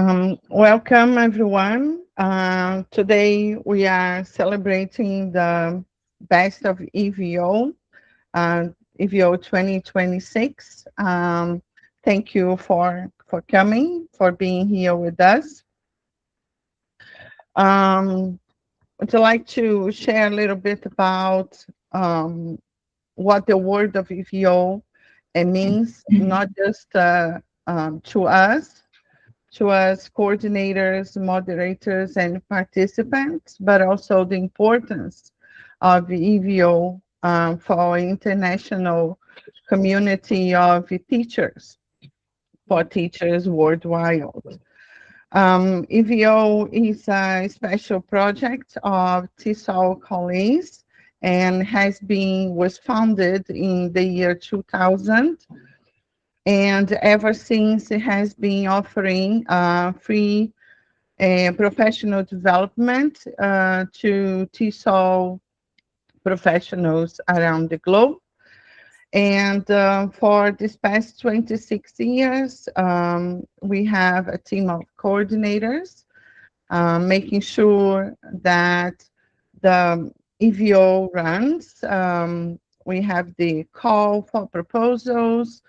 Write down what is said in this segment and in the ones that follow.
Welcome, everyone. Today we are celebrating the best of EVO, EVO 2026. Thank you for coming, for being here with us. Would you like to share a little bit about what the word of EVO means, not just to us coordinators, moderators, and participants, but also the importance of EVO for our international community of teachers, for teachers worldwide. EVO is a special project of TESOL colleagues and was founded in the year 2000. And ever since, it has been offering free professional development to TESOL professionals around the globe. And for this past 26 years, we have a team of coordinators making sure that the EVO runs. We have the call for proposals,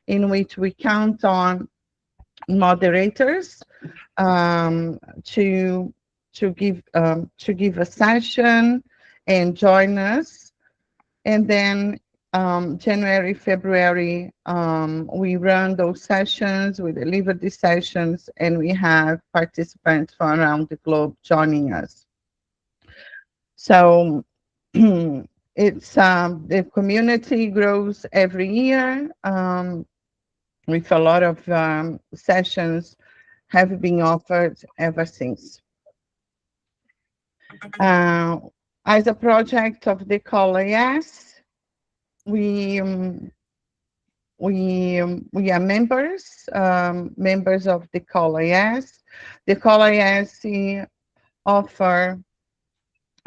in which we count on moderators to give a session and join us. And then January, February, we run those sessions, we deliver these sessions, and we have participants from around the globe joining us. So it's the community grows every year. With a lot of sessions have been offered ever since. As a project of the COLAS, we are members of the COLAS. The COLAS offer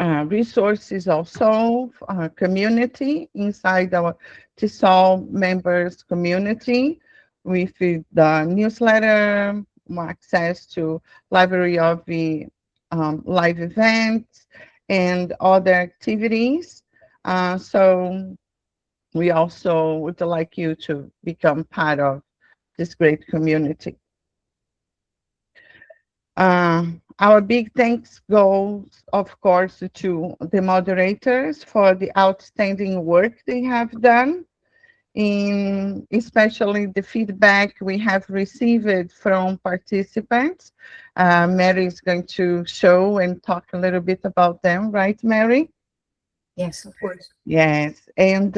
resources also, community inside our TESOL members community, with the newsletter, more access to library of the live events and other activities. So we also would like you to become part of this great community. Our big thanks goes, of course, to the moderators for the outstanding work they have done, in especially the feedback we have received from participants. Mary is going to show and talk a little bit about them, right, Mary? Yes, of course. Yes, and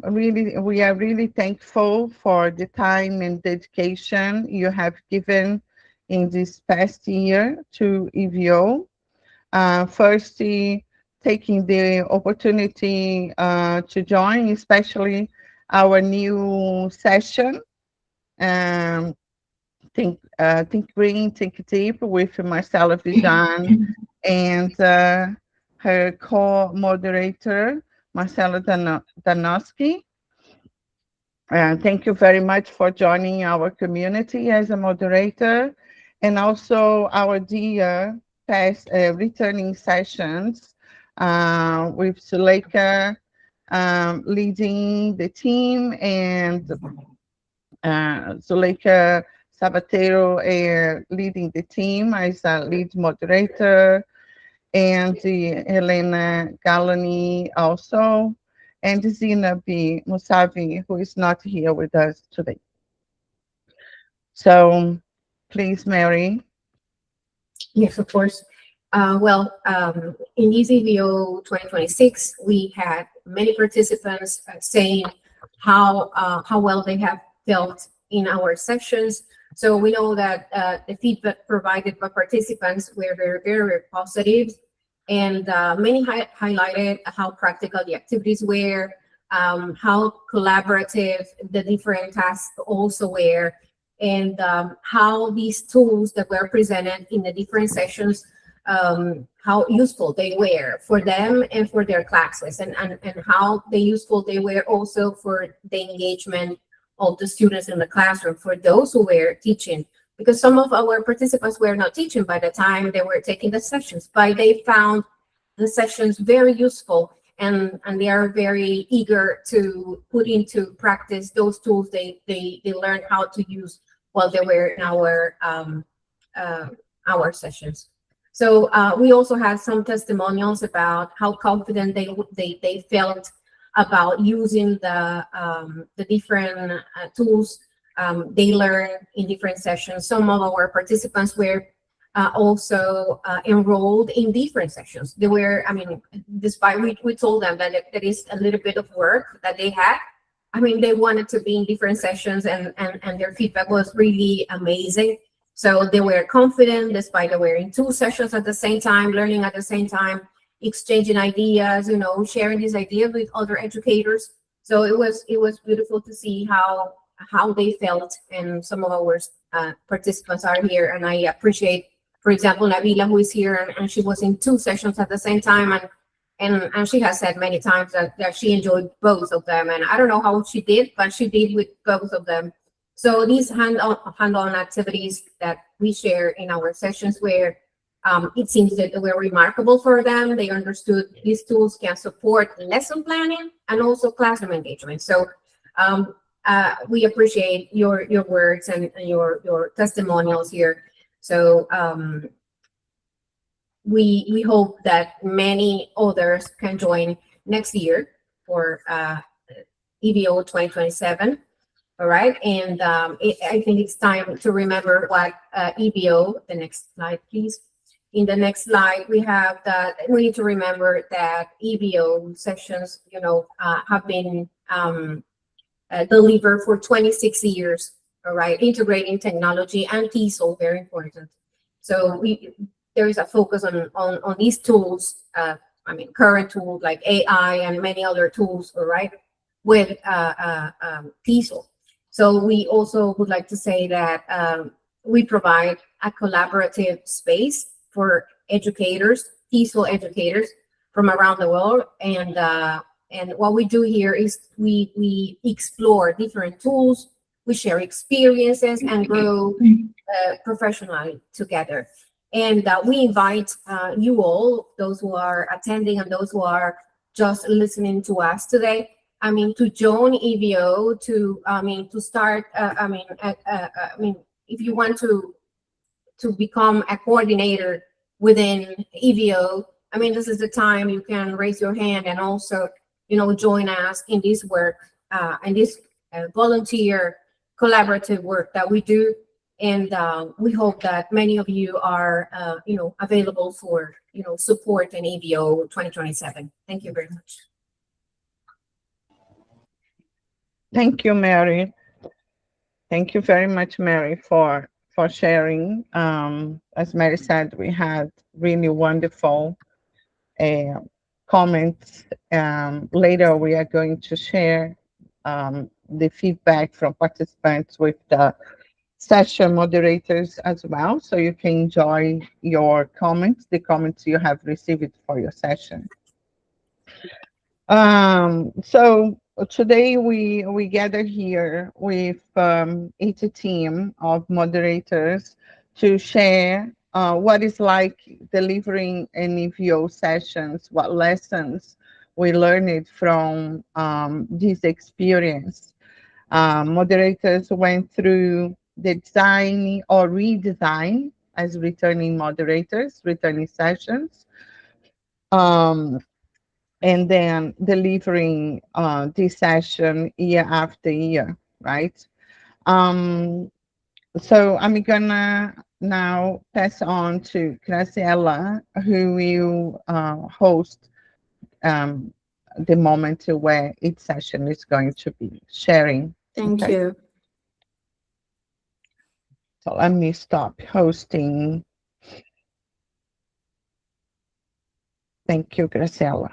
really, we are really thankful for the time and dedication you have given in this past year to EVO. First, taking the opportunity to join, especially our new session, Think Green, Think Deep, with Marcela Vijan and her co-moderator, Marcela Danowski. Thank you very much for joining our community as a moderator, and also our dear past returning sessions with Zuleika leading the team, and Zuleika Sabatero leading the team as a lead moderator, and Helena Galani also, and Zinabi Musavi, who is not here with us today. So please, Mary. Yes, of course. In this EVO 2026, we had many participants saying how well they have felt in our sessions. So we know that the feedback provided by participants were very, very positive, and many highlighted how practical the activities were, how collaborative the different tasks also were, and how these tools that were presented in the different sessions, how useful they were for them and for their classes, and how useful they were also for the engagement of the students in the classroom, for those who were teaching because some of our participants were not teaching by the time they were taking the sessions, but they found the sessions very useful, and they are very eager to put into practice those tools they learned how to use while they were in uh, our sessions. So we also had some testimonials about how confident they felt about using the different tools they learned in different sessions. Some of our participants were also enrolled in different sessions. They were, I mean, despite we told them that that is a little bit of work that they had. I mean, they wanted to be in different sessions, and their feedback was really amazing. So they were confident despite they were in two sessions at the same time, learning at the same time, exchanging ideas, sharing these ideas with other educators. So it was beautiful to see how they felt, and some of our participants are here, and I appreciate, for example, Nabila, who is here, and she was in two sessions at the same time, and she has said many times that she enjoyed both of them, and I don't know how she did, but she did with both of them. So these hand-on activities that we share in our sessions, where it seems that they were remarkable for them. They understood these tools can support lesson planning and also classroom engagement. So we appreciate your words and your testimonials here. So we hope that many others can join next year for EVO 2027. All right, and I think it's time to remember what EVO. The next slide, please. In the next slide, we have that we need to remember that EVO sessions, have been delivered for 26 years. All right, integrating technology and TESOL, very important. So there is a focus on these tools. Current tools like AI and many other tools. All right, with TESOL. So we also would like to say that we provide a collaborative space for educators, TESOL educators from around the world, and what we do here is we explore different tools, we share experiences, and grow professionally together. And we invite you all, those who are attending and those who are just listening to us today, to join EVO, to start. If you want to become a coordinator within EVO, this is the time you can raise your hand and also, join us in this work, and this volunteer collaborative work that we do. And we hope that many of you are, available for, support in EVO 2027. Thank you very much. Thank you, Mary. Thank you very much, Mary, for sharing. As Mary said, we had really wonderful comments. Later, we are going to share the feedback from participants with the session moderators as well, so you can enjoy your comments, the comments you have received for your session. So today we gather here with a team of moderators to share what is like delivering an EVO sessions, what lessons we learned from this experience. Moderators went through the design or redesign as returning moderators, returning sessions. And then delivering this session year after year, right? So I'm gonna now pass on to Graciela, who will host the moment where each session is going to be sharing. Thank you. So let me stop hosting. Thank you, Graciela.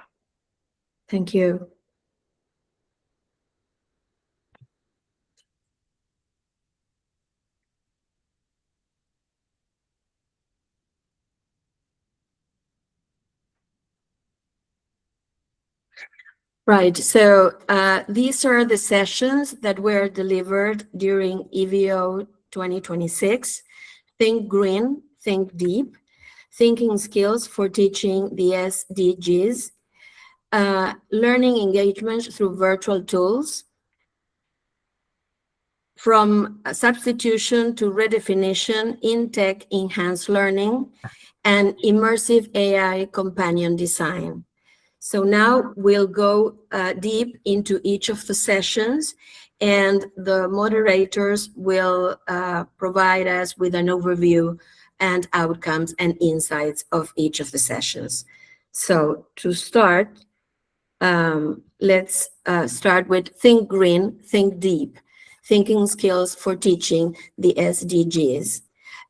Thank you. Right, so these are the sessions that were delivered during EVO 2026. Think Green, Think Deep, Thinking Skills for Teaching the SDGs, Learning Engagement through Virtual Tools, From Substitution to Redefinition in Tech Enhanced Learning, and Immersive AI Companion Design. So now we'll go deep into each of the sessions, and the moderators will provide us with an overview and outcomes and insights of each of the sessions. So to start, let's start with Think Green, Think Deep, Thinking Skills for Teaching the SDGs.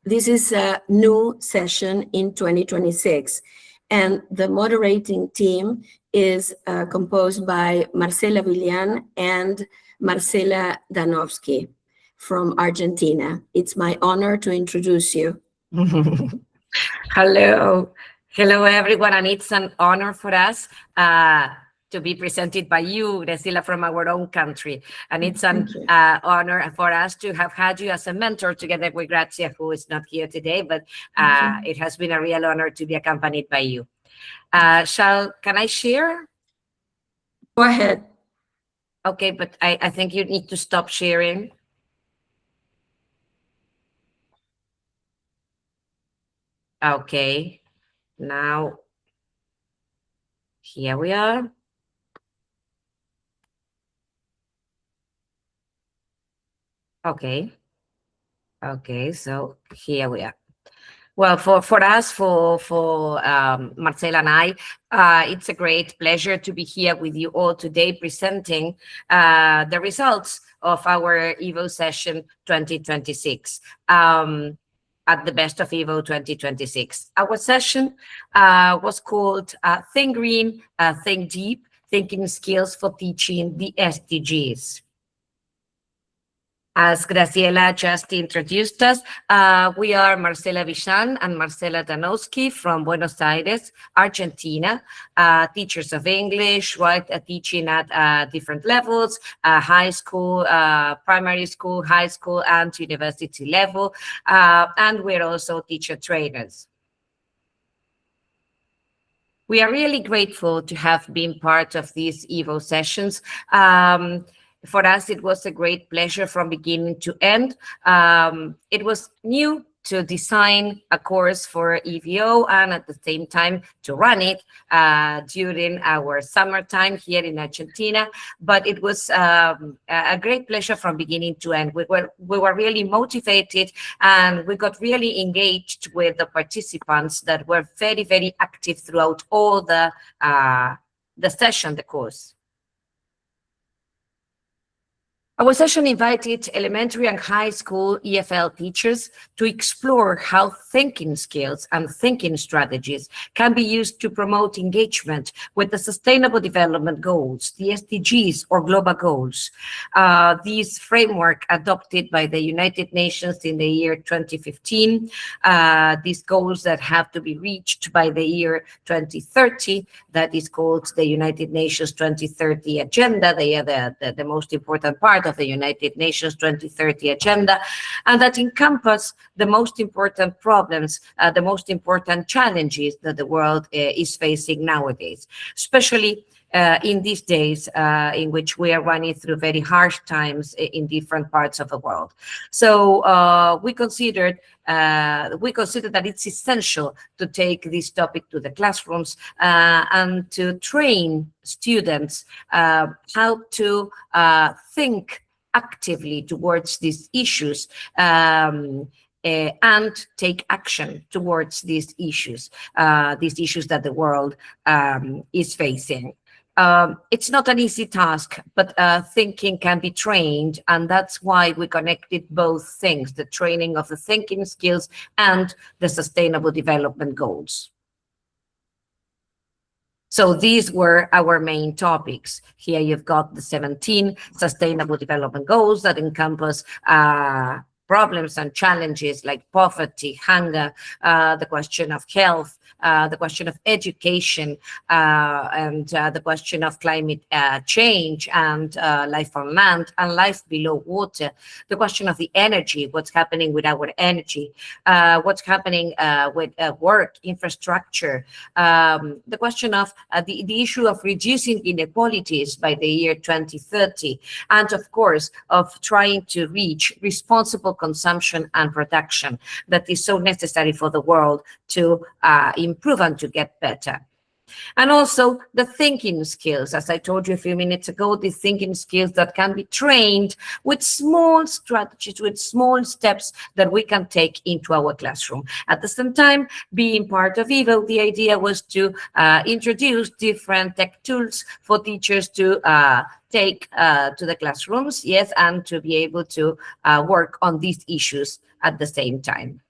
This is a new session in 2026, and the moderating team is composed by Marcela Villan and Marcela Danowski from Argentina. It's my honor to introduce you. Hello. Hello, everyone. And it's an honor for us to be presented by you, Graciela, from our own country. And it's an honor for us to have had you as a mentor together with Grazia, who is not here today, but it has been a real honor to be accompanied by you. Can I share? Go ahead. Okay, but I think you need to stop sharing. Okay, now here we are. Okay. Okay, so here we are. Well, for us, for Marcela and I, it's a great pleasure to be here with you all today presenting the results of our EVO session 2026. At the Best of EVO 2026. Our session was called Think Green, Think Deep, Thinking Skills for Teaching the SDGs. As Graciela just introduced us, we are Marcela Villan and Marcela Danowski from Buenos Aires, Argentina, teachers of English, right? Teaching at different levels, high school, primary school, high school, and university level. And we're also teacher trainers. We are really grateful to have been part of these EVO sessions. For us, it was a great pleasure from beginning to end. It was new to design a course for EVO and at the same time to run it during our summertime here in Argentina. But it was a great pleasure from beginning to end. We were really motivated, and we got really engaged with the participants that were very, very active throughout all the session, the course. Our session invited elementary and high school EFL teachers to explore how thinking skills and thinking strategies can be used to promote engagement with the Sustainable Development Goals, the SDGs or global goals. This framework adopted by the United Nations in the year 2015, these goals that have to be reached by the year 2030, that is called the United Nations 2030 Agenda. They are the most important part of the United Nations 2030 Agenda, and that encompass the most important problems, the most important challenges that the world is facing nowadays, especially in these days in which we are running through very harsh times in different parts of the world. So we consider that it's essential to take this topic to the classrooms and to train students how to think actively towards these issues and take action towards these issues that the world is facing. It's not an easy task, but thinking can be trained, and that's why we connected both things, the training of the thinking skills and the Sustainable Development Goals. So these were our main topics. Here you've got the 17 Sustainable Development Goals that encompass problems and challenges like poverty, hunger, the question of health, the question of education, and the question of climate change, and life on land and life below water, the question of the energy, what's happening with our energy, what's happening with work, infrastructure, the question of the issue of reducing inequalities by the year 2030, and of course, of trying to reach responsible consumption and production that is so necessary for the world to improve and to get better. And also the thinking skills, as I told you a few minutes ago, the thinking skills that can be trained with small strategies, with small steps that we can take into our classroom. At the same time, being part of EVO, the idea was to introduce different tech tools for teachers to take to the classrooms, yes, and to be able to work on these issues at the same time.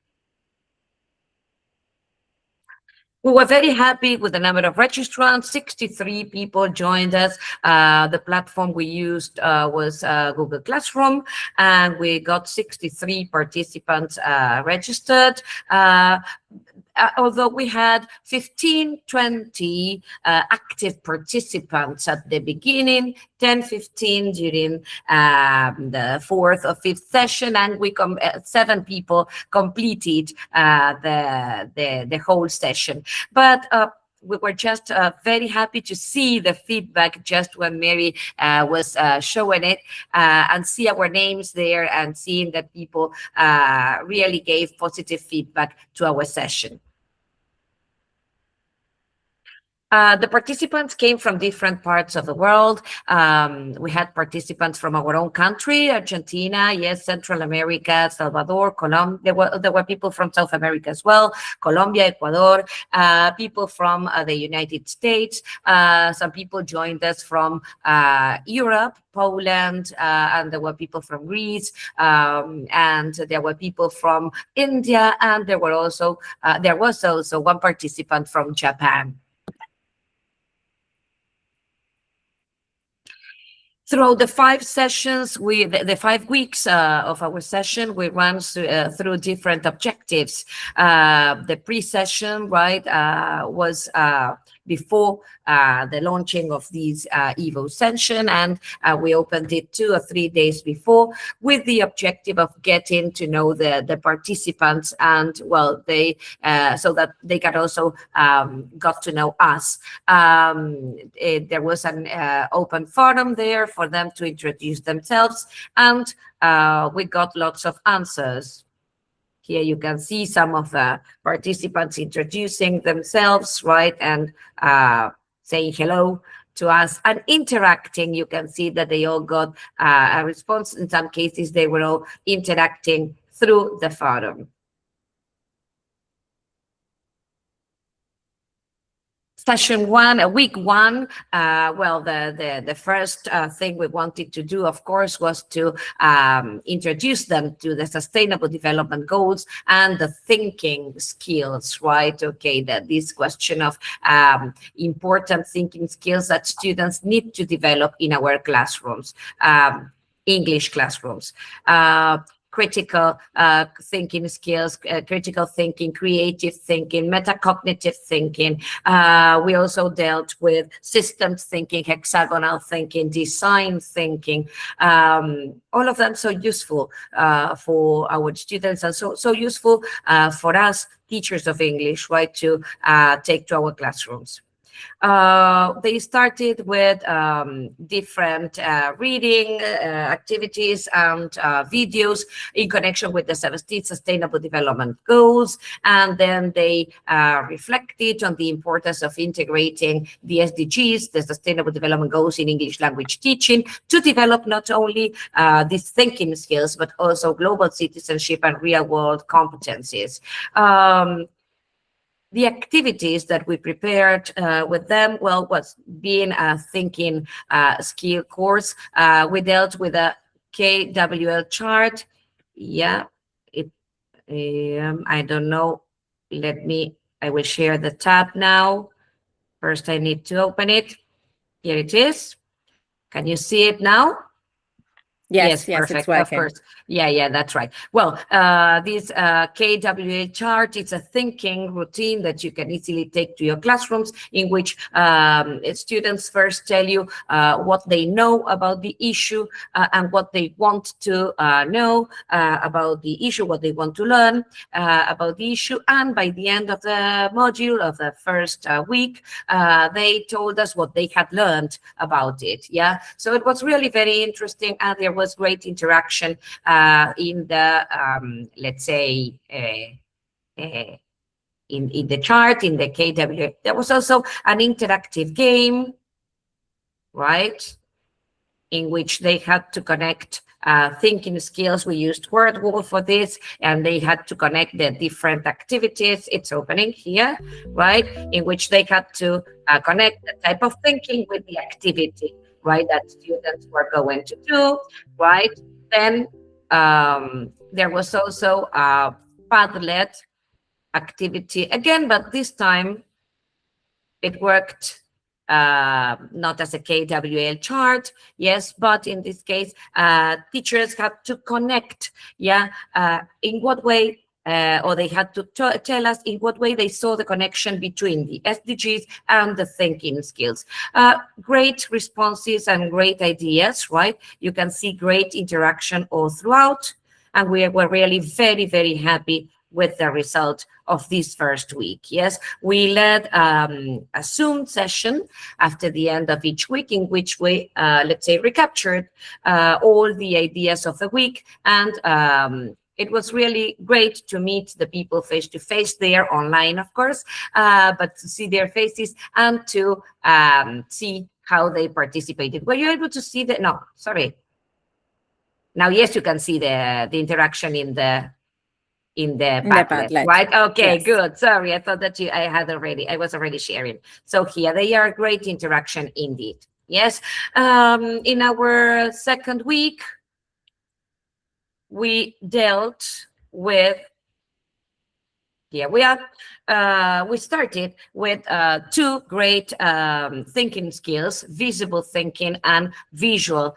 We were very happy with the number of registrants. 63 people joined us. The platform we used was Google Classroom, and we got 63 participants registered. Although we had 15, 20 active participants at the beginning, 10, 15 during the fourth or fifth session, and we 7 people completed the whole session. But we were just very happy to see the feedback just when Mary was showing it, and see our names there, and seeing that people really gave positive feedback to our session. The participants came from different parts of the world. We had participants from our own country, Argentina, yes, Central America, Salvador, Colombia. There were people from South America as well, Colombia, Ecuador, people from the United States. Some people joined us from Europe, Poland, and there were people from Greece, and there were people from India, and there was also one participant from Japan. Throughout the 5 sessions, the 5 weeks of our session, we ran through different objectives. The pre-session, right, was before the launching of this EVO session, and we opened it 2 or 3 days before, with the objective of getting to know the participants, and well, they so that they can also got to know us. There was an open forum there for them to introduce themselves, and we got lots of answers. Here you can see some of the participants introducing themselves, right, and saying hello to us and interacting. You can see that they all got a response. In some cases, they were all interacting through the forum. Session 1, week 1, well, the first thing we wanted to do, of course, was to introduce them to the Sustainable Development Goals and the thinking skills, right? Okay, that this question of important thinking skills that students need to develop in our classrooms, English classrooms. Critical thinking skills, critical thinking, creative thinking, metacognitive thinking. We also dealt with systems thinking, hexagonal thinking, design thinking. All of them so useful for our students, and so useful for us teachers of English, right, to take to our classrooms. They started with different reading activities and videos in connection with the 17 Sustainable Development Goals, and then they reflected on the importance of integrating the SDGs, the Sustainable Development Goals, in English language teaching to develop not only these thinking skills, but also global citizenship and real-world competencies. The activities that we prepared with them, well, was being a thinking skill course. We dealt with a KWL chart. Yeah, I don't know. I will share the tab now. First, I need to open it. Here it is. Can you see it now? Yes, Perfect. it's working. Of course. Yeah, that's right. Well, this KWA chart, it's a thinking routine that you can easily take to your classrooms, in which students first tell you what they know about the issue and what they want to know about the issue, what they want to learn about the issue. And by the end of the module of the first week, they told us what they had learned about it. Yeah, so it was really very interesting, and there was great interaction in the let's say in the chart, in the KW. There was also an interactive game, right, in which they had to connect thinking skills. We used WordWall for this, and they had to connect the different activities. It's opening here, right, in which they had to connect the type of thinking with the activity, right, that students were going to do, right. Then there was also a Padlet activity again, but this time it worked not as a KWL chart, yes, but in this case, teachers had to connect, yeah, in what way, or they had to tell us in what way they saw the connection between the SDGs and the thinking skills. Great responses and great ideas, right? You can see great interaction all throughout, and we were really very, very happy with the result of this first week. Yes, we led a Zoom session after the end of each week, in which we, let's say, recaptured all the ideas of the week, and it was really great to meet the people face to face. They are online, of course, but to see their faces and to see how they participated. Were you able to see the? No, sorry. Now, yes, you can see the interaction in the Padlet, right? Okay, yes. Good. Sorry, I thought that I was already sharing. So here they are, great interaction indeed. Yes. In our second week, we dealt with, here we are. We started with two great thinking skills, visible thinking and visual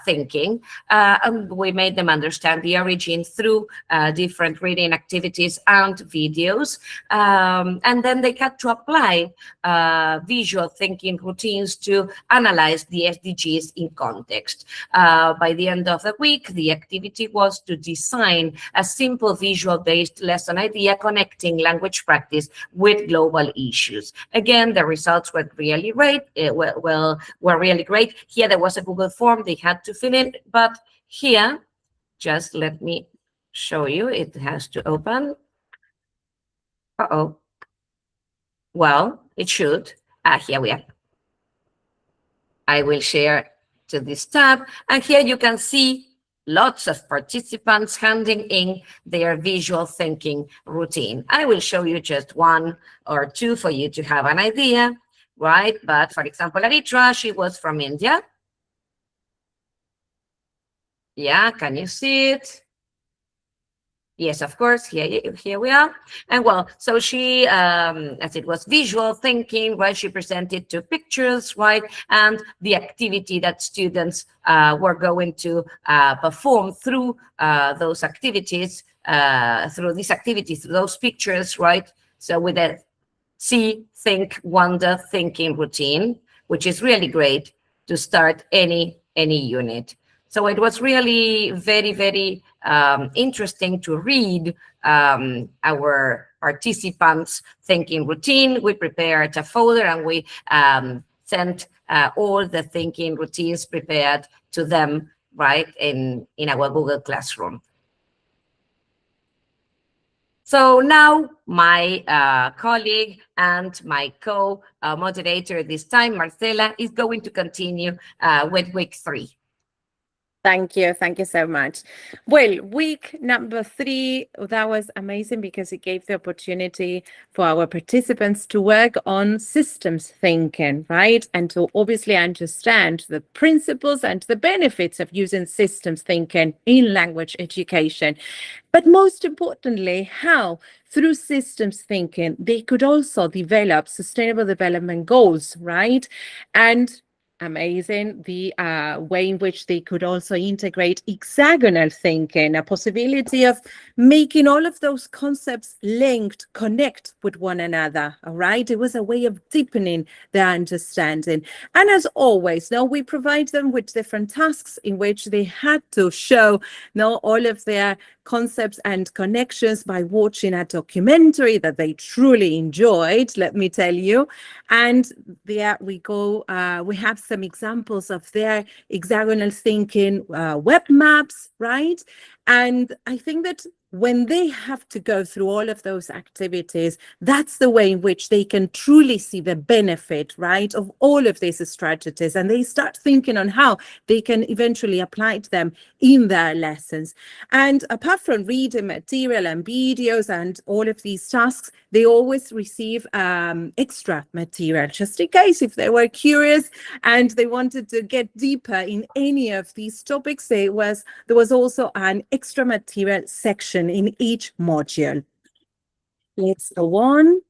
thinking. And we made them understand the origin through different reading activities and videos. And then they had to apply visual thinking routines to analyze the SDGs in context. By the end of the week, the activity was to design a simple visual-based lesson idea connecting language practice with global issues. Again, the results were really great. Were really great. Here there was a Google form they had to fill in, but here, just let me show you. It has to open. Uh-oh. Well, it should. Here we are. I will share to this tab, and here you can see lots of participants handing in their visual thinking routine. I will show you just one or two for you to have an idea, right? But for example, Aritra, she was from India. Yeah, can you see it? Yes, of course, here we are. And well, so she, as it was visual thinking, right, she presented two pictures, right, and the activity that students were going to perform through those activities, through those pictures, right? So with a see, think, wonder, thinking routine, which is really great to start any unit. So it was really very, very interesting to read our participants' thinking routine. We prepared a folder and we sent all the thinking routines prepared to them, right, in our Google Classroom. So now my colleague and my co-moderator this time, Marcela, is going to continue with week 3. Thank you so much. Well, week number 3, that was amazing because it gave the opportunity for our participants to work on systems thinking, right? And to obviously understand the principles and the benefits of using systems thinking in language education. But most importantly, how through systems thinking, they could also develop sustainable development goals, right? And amazing the way in which they could also integrate hexagonal thinking, a possibility of making all of those concepts linked, connect with one another. All right. It was a way of deepening their understanding. And as always, now we provide them with different tasks in which they had to show now all of their concepts and connections by watching a documentary that they truly enjoyed, let me tell you. And there we go. We have some examples of their hexagonal thinking web maps, right? And I think that when they have to go through all of those activities, that's the way in which they can truly see the benefit, right, of all of these strategies. And they start thinking on how they can eventually apply them in their lessons. And apart from reading material and videos and all of these tasks, they always receive extra material, just in case if they were curious and they wanted to get deeper in any of these topics. There was also an extra material section in each module. Let's go on.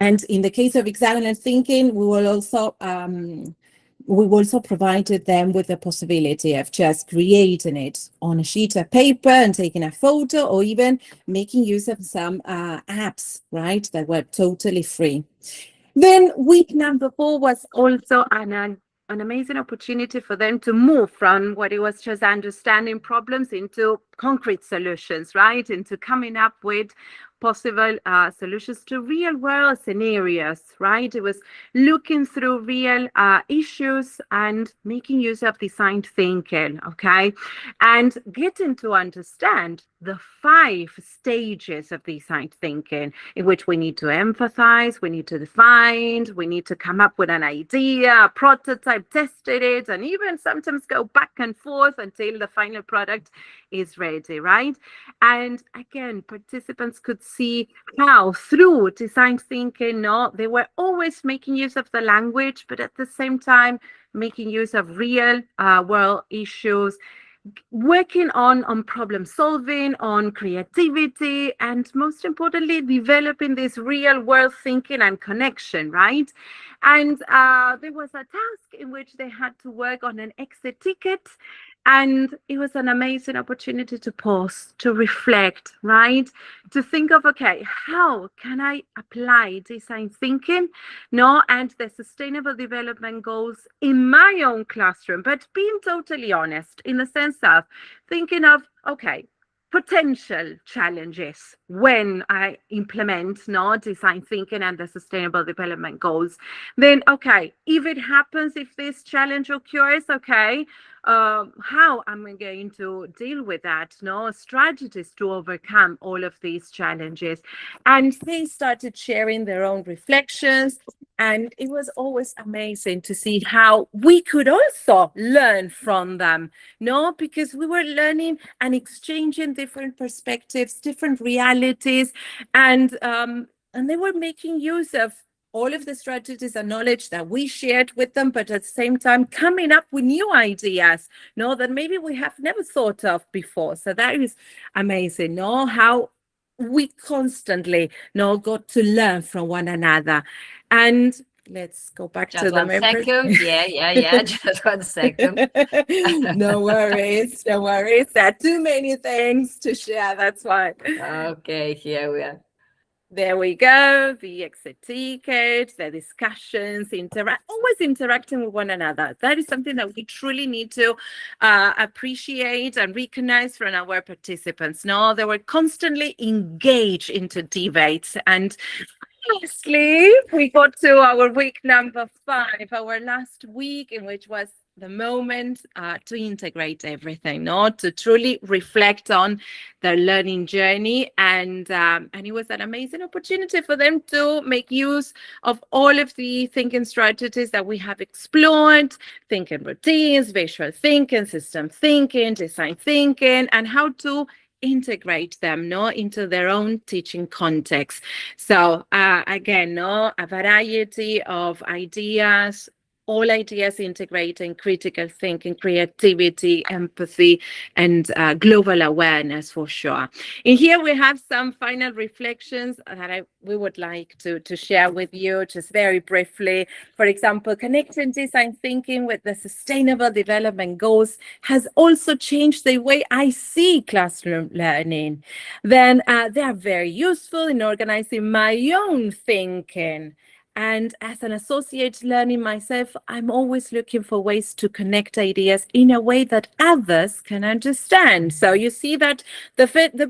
And in the case of hexagonal thinking, we also provided them with the possibility of just creating it on a sheet of paper and taking a photo, or even making use of some apps, right, that were totally free. Then week number 4 was also an amazing opportunity for them to move from what it was just understanding problems into concrete solutions, right? Into coming up with possible solutions to real world scenarios, right? It was looking through real issues and making use of design thinking, okay? And getting to understand the 5 stages of design thinking, in which we need to emphasize, we need to define, we need to come up with an idea, a prototype, tested it, and even sometimes go back and forth until the final product is ready, right? And again, participants could see how through design thinking, they were always making use of the language, but at the same time, making use of real world issues, working on problem solving, on creativity, and most importantly, developing this real world thinking and connection, right? And there was a task in which they had to work on an exit ticket. And it was an amazing opportunity to pause, to reflect, right? To think of, okay, how can I apply design thinking, and the sustainable development goals in my own classroom, but being totally honest in the sense of thinking of, okay, potential challenges when I implement design thinking and the sustainable development goals. Then, okay, if it happens, if this challenge occurs, okay, how am I going to deal with that? Strategies to overcome all of these challenges. And they started sharing their own reflections. And it was always amazing to see how we could also learn from them, because we were learning and exchanging different perspectives, different realities, and they were making use of all of the strategies and knowledge that we shared with them, but at the same time coming up with new ideas, that maybe we have never thought of before. So that is amazing, how we constantly got to learn from one another. And let's go back Just to the one second. Yeah. Just 1 second. No worries. There are too many things to share. That's why. Okay, here we are. There we go. The exit ticket, the discussions, always interacting with one another. That is something that we truly need to appreciate and recognize from our participants. They were constantly engaged into debates. And lastly, we got to our week number 5, our last week, in which was the moment to integrate everything, to truly reflect on their learning journey. And it was an amazing opportunity for them to make use of all of the thinking strategies that we have explored: thinking routines, visual thinking, system thinking, design thinking, and how to integrate them into their own teaching context. So again, a variety of ideas, all ideas integrating critical thinking, creativity, empathy, and global awareness for sure. In here, we have some final reflections that we would like to share with you just very briefly. For example, connecting design thinking with the sustainable development goals has also changed the way I see classroom learning. Then they are very useful in organizing my own thinking. And as an associate learning myself, I'm always looking for ways to connect ideas in a way that others can understand. So you see that the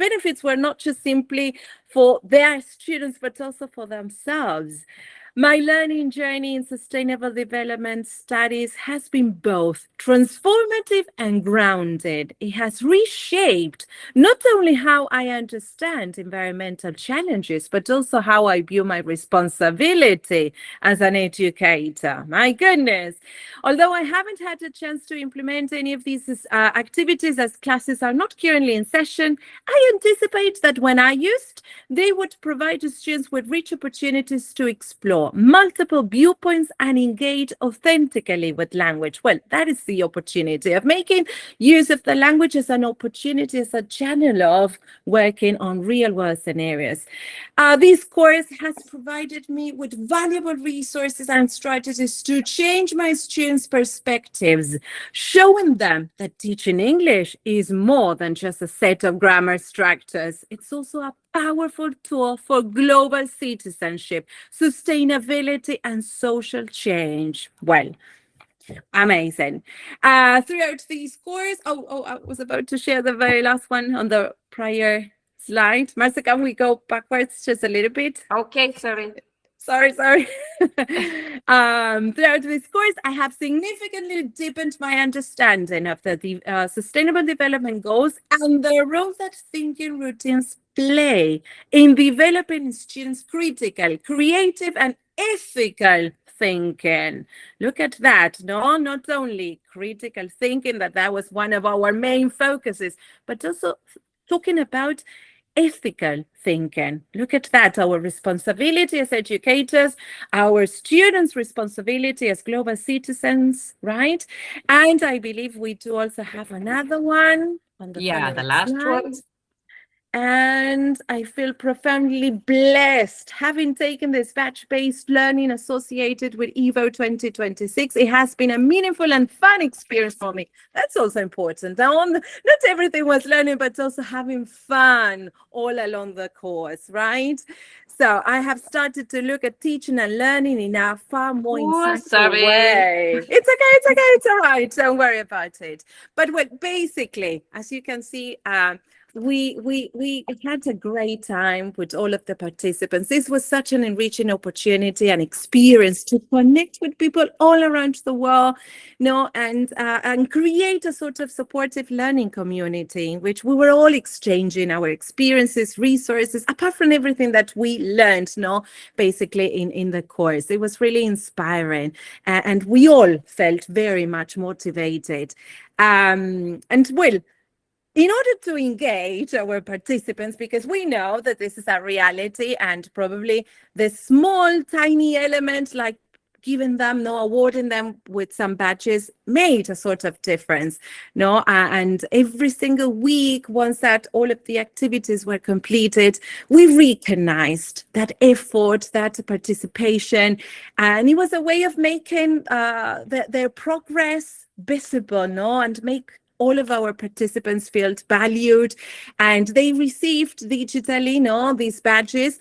benefits were not just simply for their students, but also for themselves. My learning journey in sustainable development studies has been both transformative and grounded. It has reshaped not only how I understand environmental challenges, but also how I view my responsibility as an educator. My goodness. Although I haven't had a chance to implement any of these activities as classes are not currently in session, I anticipate that when I used, they would provide the students with rich opportunities to explore multiple viewpoints and engage authentically with language. Well, that is the opportunity of making use of the language as an opportunity, as a channel of working on real-world scenarios. This course has provided me with valuable resources and strategies to change my students' perspectives, showing them that teaching English is more than just a set of grammar structures. It's also a powerful tool for global citizenship, sustainability, and social change. Well, amazing. Throughout these course, I was about to share the very last one on the prior slide. Marcia, can we go backwards just a little bit? Okay, sorry. Sorry. Throughout this course, I have significantly deepened my understanding of the Sustainable Development Goals and the role that thinking routines play in developing students' critical, creative, and ethical thinking. Look at that. No, not only critical thinking, that was one of our main focuses, but also talking about ethical thinking. Look at that, our responsibility as educators, our students' responsibility as global citizens, right? And I believe we do also have another one on the The last slide. one. And I feel profoundly blessed having taken this batch-based learning associated with EVO 2026. It has been a meaningful and fun experience for me. That's also important. Not everything was learning, but also having fun all along the course, right? So I have started to look at teaching and learning in a far more insightful way. It's okay, it's all right. Don't worry about it. But basically, as you can see, we had a great time with all of the participants. This was such an enriching opportunity and experience to connect with people all around the world, and create a sort of supportive learning community in which we were all exchanging our experiences, resources, apart from everything that we learned, basically in the course. It was really inspiring, and we all felt very much motivated. In order to engage our participants, because we know that this is a reality and probably the small, tiny element like giving them, awarding them with some badges made a sort of difference, and every single week, once that all of the activities were completed, we recognized that effort, that participation, and it was a way of making their progress visible, and make all of our participants felt valued, and they received digitally, these badges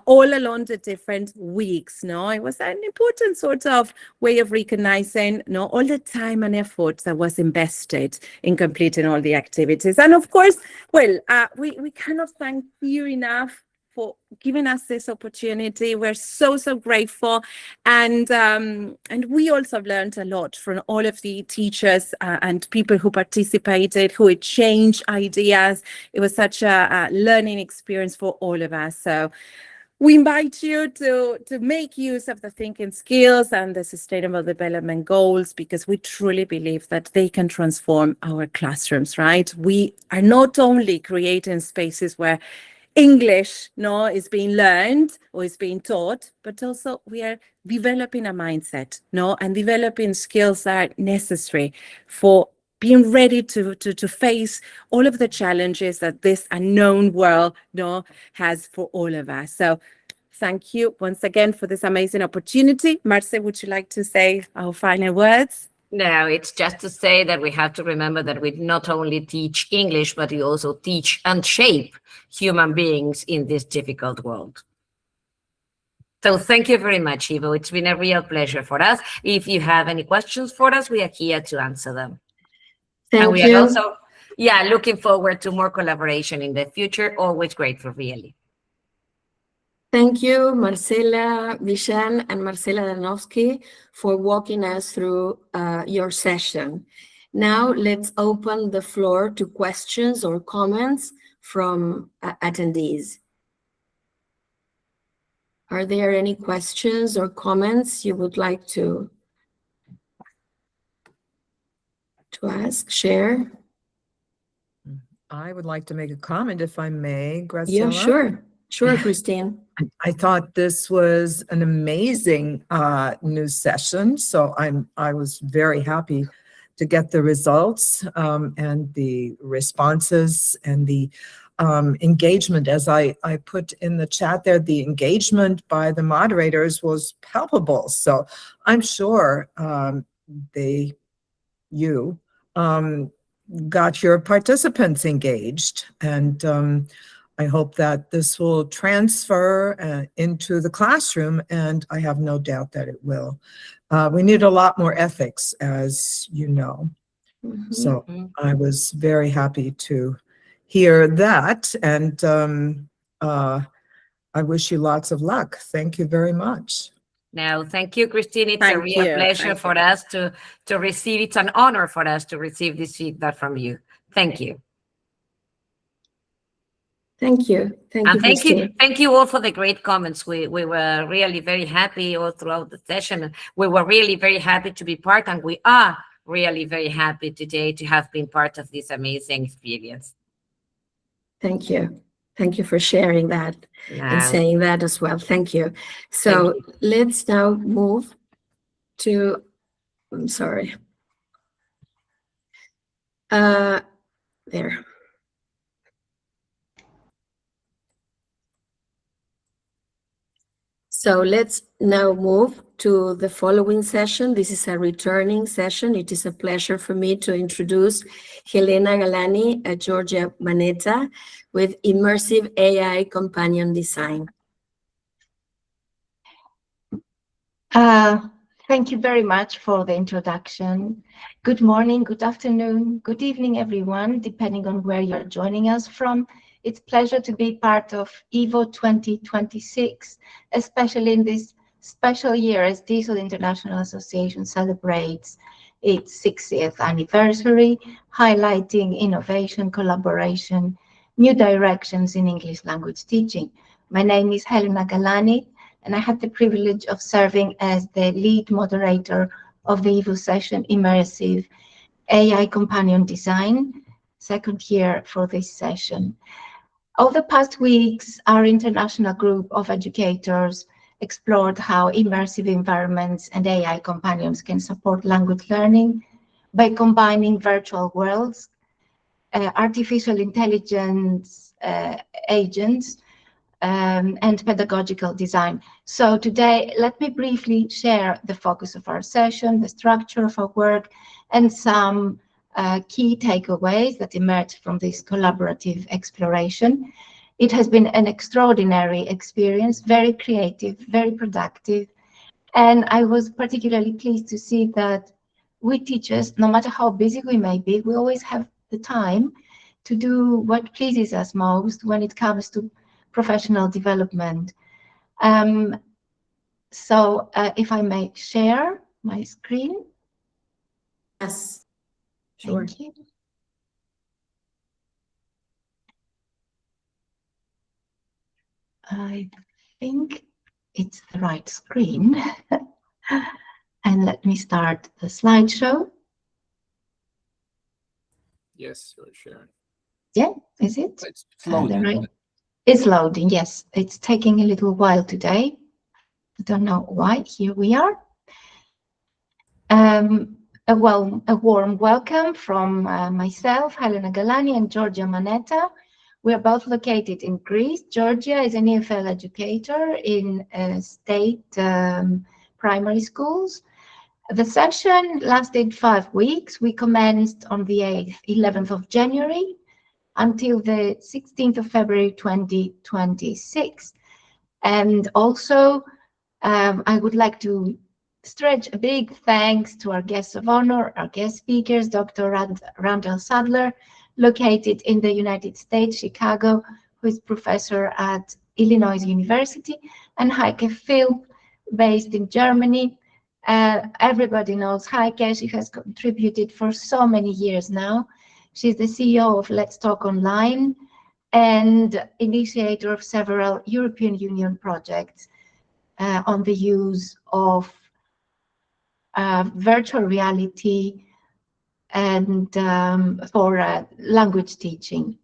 all along the different weeks. It was an important sort of way of recognizing, all the time and effort that was invested in completing all the activities. And of course, we cannot thank you enough for giving us this opportunity. We're so grateful, and we also learned a lot from all of the teachers and people who participated, who exchanged ideas. It was such a learning experience for all of us. So we invite you to make use of the thinking skills and the Sustainable Development Goals, because we truly believe that they can transform our classrooms, right? We are not only creating spaces where English, no, is being learned or is being taught, but also we are developing a mindset, no, and developing skills that are necessary for being ready to face all of the challenges that this unknown world, no, has for all of us. So thank you once again for this amazing opportunity. Marce, would you like to say our final words? No, it's just to say that we have to remember that we not only teach English, but we also teach and shape human beings in this difficult world. So thank you very much, Ivo. It's been a real pleasure for us. If you have any questions for us, we are here to answer them. And Thank we are you. also, looking forward to more collaboration in the future. Always grateful, really. Thank you, Marcela Vishan and Marcela Danowski, for walking us through your session. Now, let's open the floor to questions or comments from attendees. Are there any questions or comments you would like to ask, share? I would like to make a comment, if I may, Graciela. Yeah, sure. Sure, Christine. I thought this was an amazing new session, so I was very happy to get the results and the responses and the engagement. As I put in the chat there, the engagement by the moderators was palpable. So I'm sure you got your participants engaged, and I hope that this will transfer into the classroom, and I have no doubt that it will. We need a lot more ethics, as you know. Mhm. So I was very happy to hear that, and I wish you lots of luck. Thank you very much. No, thank you, Christine. It's a Thank real you. pleasure Thank for us to receive. It's an honor for us to receive this feedback from you. Thank you. Thank you. Thank you, And Christine. thank you all for the great comments. We were really very happy all throughout the session. We were really very happy to be part, and we are really very happy today to have been part of this amazing experience. Thank you. Thank you for sharing that and No, saying that as well. Thank you. So let's now move to, I'm sorry. There. So let's now move to the following session. This is a returning session. It is a pleasure for me to introduce Helena Galani and Georgia Manetta with Immersive AI Companion Design. Thank you very much for the introduction. Good morning, good afternoon, good evening, everyone, depending on where you're joining us from. It's a pleasure to be part of EVO 2026, especially in this special year as TESOL International Association celebrates its 60th anniversary, highlighting innovation, collaboration, new directions in English language teaching. My name is Helena Galani, and I had the privilege of serving as the lead moderator of the EVO session, Immersive AI Companion Design, second year for this session. Over the past weeks, our international group of educators explored how immersive environments and AI companions can support language learning by combining virtual worlds, artificial intelligence agents, and pedagogical design. So today, let me briefly share the focus of our session, the structure of our work, and some key takeaways that emerged from this collaborative exploration. It has been an extraordinary experience, very creative, very productive, and I was particularly pleased to see that we teachers, no matter how busy we may be, we always have the time to do what pleases us most when it comes to professional development. So if I may share my screen. Yes, sure. Thank you. I think it's the right screen. And let me start the slideshow. Yes, you're sharing. Yeah, is it? It's floating. Right. It's loading, yes. It's taking a little while today. I don't know why. Here we are. A warm welcome from myself, Helena Galani, and Georgia Manetta. We are both located in Greece. Georgia is an EFL educator in state primary schools. The session lasted 5 weeks. We commenced on the 11th of January until the 16th of February 2026. And also, I would like to stretch a big thanks to our guests of honor, our guest speakers, Dr. Randall Sadler, located in the United States, Chicago, who is professor at Illinois University, and Heike Phil, based in Germany. Everybody knows Heike. She has contributed for so many years now. She's the CEO of Let's Talk Online and initiator of several European Union projects on the use of virtual reality and for language teaching.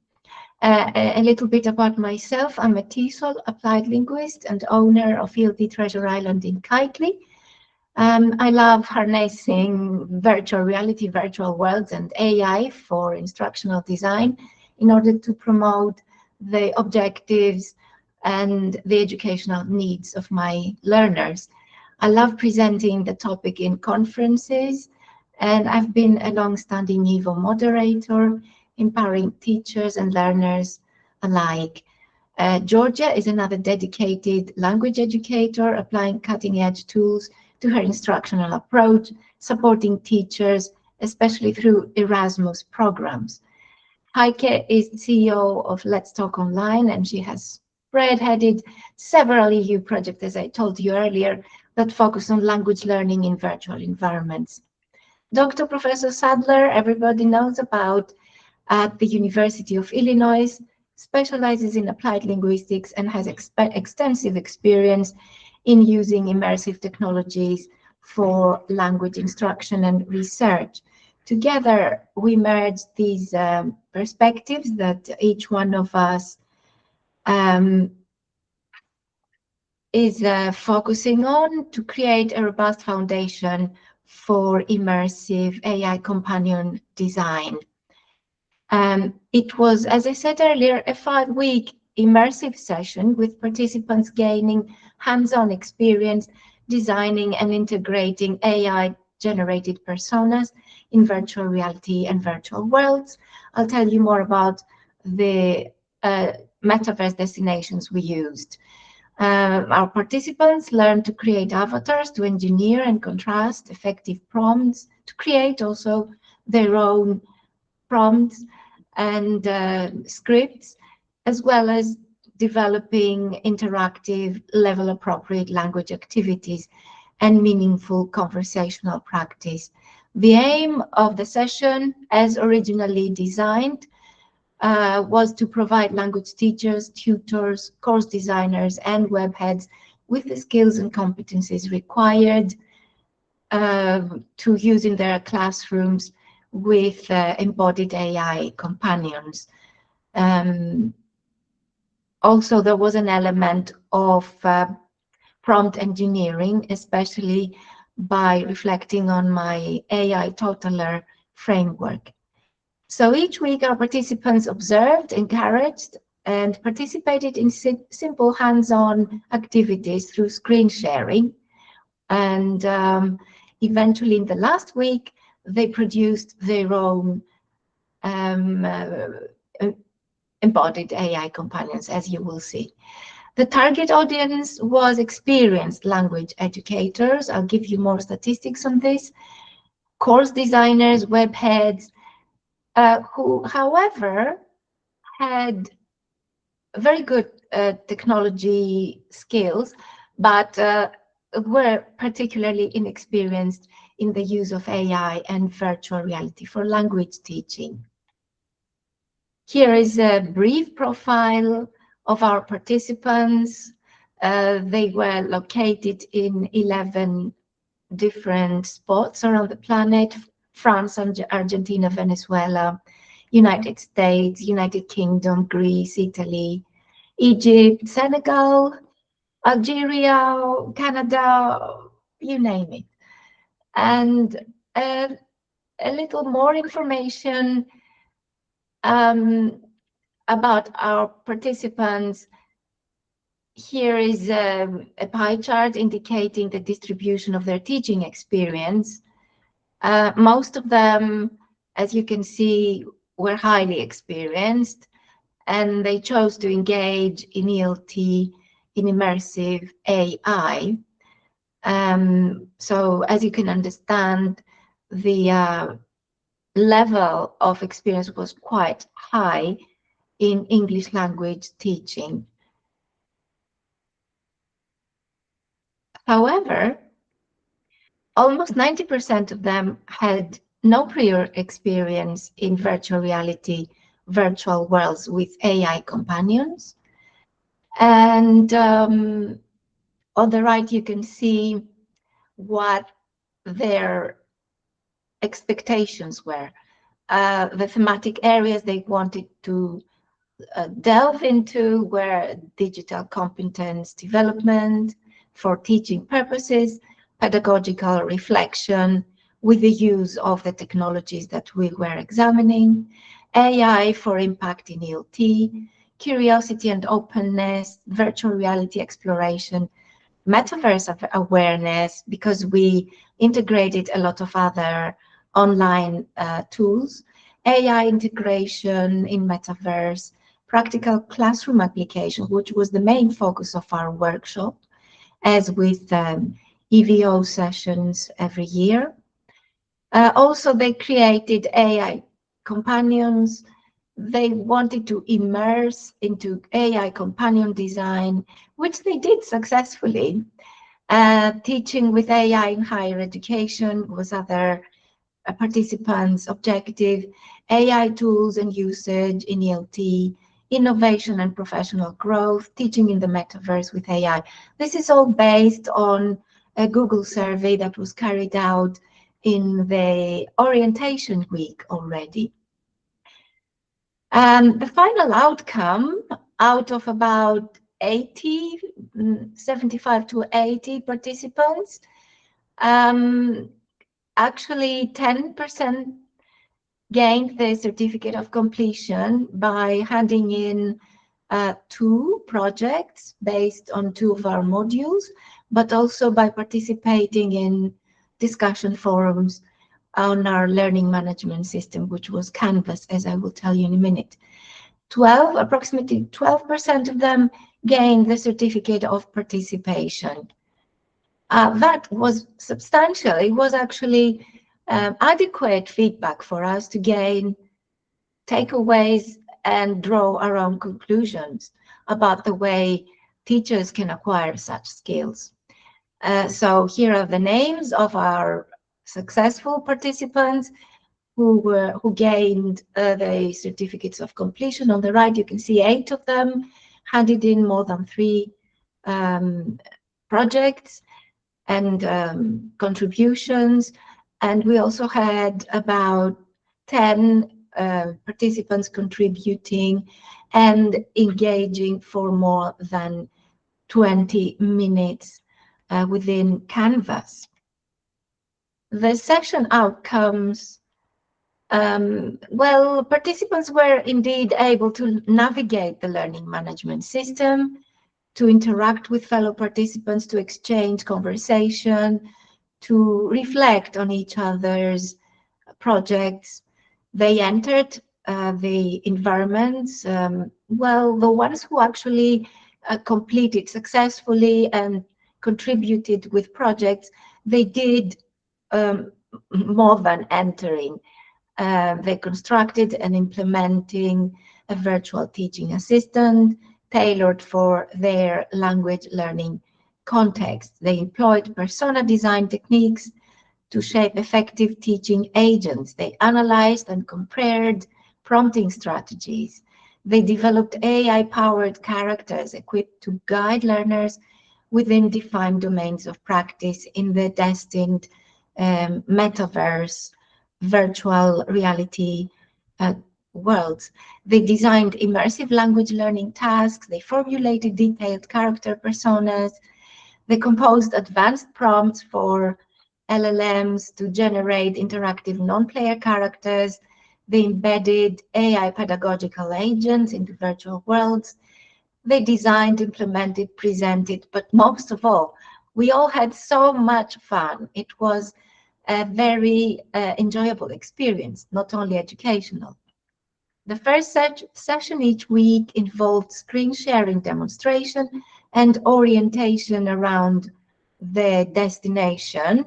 A little bit about myself. I'm a TESOL applied linguist and owner of ELT Treasure Island in Kitely. I love harnessing virtual reality, virtual worlds, and AI for instructional design in order to promote the objectives and the educational needs of my learners. I love presenting the topic in conferences, and I've been a long-standing EVO moderator, empowering teachers and learners alike. Georgia is another dedicated language educator, applying cutting-edge tools to her instructional approach, supporting teachers, especially through Erasmus programs. Heike is CEO of Let's Talk Online, and she has spearheaded several EU projects, as I told you earlier, that focus on language learning in virtual environments. Dr. Professor Sadler, everybody knows about at the University of Illinois, specializes in applied linguistics and has extensive experience in using immersive technologies for language instruction and research. Together, we merge these perspectives that each one of us is focusing on to create a robust foundation for immersive AI companion design. It was, as I said earlier, a 5-week immersive session with participants gaining hands-on experience designing and integrating AI-generated personas in virtual reality and virtual worlds. I'll tell you more about the metaverse destinations we used. Our participants learned to create avatars, to engineer and contrast effective prompts, to create also their own prompts and scripts, as well as developing interactive, level-appropriate language activities and meaningful conversational practice. The aim of the session, as originally designed, was to provide language teachers, tutors, course designers, and webheads with the skills and competencies required to use in their classrooms with embodied AI companions. Also, there was an element of prompt engineering, especially by reflecting on my AI totaler framework. So each week, our participants observed, encouraged, and participated in simple hands-on activities through screen sharing. And eventually, in the last week, they produced their own embodied AI companions, as you will see. The target audience was experienced language educators. I'll give you more statistics on this. Course designers, webheads, who, however, had very good technology skills, but were particularly inexperienced in the use of AI and virtual reality for language teaching. Here is a brief profile of our participants. They were located in 11 different spots around the planet: France, Argentina, Venezuela, United States, United Kingdom, Greece, Italy, Egypt, Senegal, Algeria, Canada, you name it. And a little more information about our participants. Here is a pie chart indicating the distribution of their teaching experience. Most of them, as you can see, were highly experienced, and they chose to engage in ELT, in immersive AI. So as you can understand, the level of experience was quite high in English language teaching. However, almost 90% of them had no prior experience in virtual reality, virtual worlds with AI companions. And on the right, you can see what their expectations were. The thematic areas they wanted to delve into were digital competence development for teaching purposes, pedagogical reflection with the use of the technologies that we were examining, AI for impact in ELT, curiosity and openness, virtual reality exploration, metaverse awareness, because we integrated a lot of other online tools, AI integration in metaverse, practical classroom application, which was the main focus of our workshop, as with EVO sessions every year. Also, they created AI companions. They wanted to immerse into AI companion design, which they did successfully. Teaching with AI in higher education was other participants' objective, AI tools and usage in ELT, innovation and professional growth, teaching in the metaverse with AI. This is all based on a Google survey that was carried out in the orientation week already. The final outcome, out of about 80, 75 to 80 participants, actually 10% gained the certificate of completion by handing in 2 projects based on 2 of our modules, but also by participating in discussion forums on our learning management system, which was Canvas, as I will tell you in a minute. Approximately 12% of them gained the certificate of participation. That was substantial. It was actually adequate feedback for us to gain takeaways and draw our own conclusions about the way teachers can acquire such skills. So here are the names of our successful participants who gained the certificates of completion. On the right, you can see 8 of them handed in more than 3 projects and contributions. And we also had about 10 participants contributing and engaging for more than 20 minutes within Canvas. The session outcomes, well, participants were indeed able to navigate the learning management system, to interact with fellow participants, to exchange conversation, to reflect on each other's projects. They entered the environments, well, the ones who actually completed successfully and contributed with projects, they did more than entering. They constructed and implementing a virtual teaching assistant tailored for their language learning context. They employed persona design techniques to shape effective teaching agents. They analyzed and compared prompting strategies. They developed AI-powered characters equipped to guide learners within defined domains of practice in the destined metaverse, virtual reality worlds. They designed immersive language learning tasks, they formulated detailed character personas, they composed advanced prompts for LLMs to generate interactive non-player characters, they embedded AI pedagogical agents into virtual worlds, they designed, implemented, presented, but most of all, we all had so much fun. It was a very enjoyable experience, not only educational. The first session each week involved screen sharing demonstration and orientation around the destination,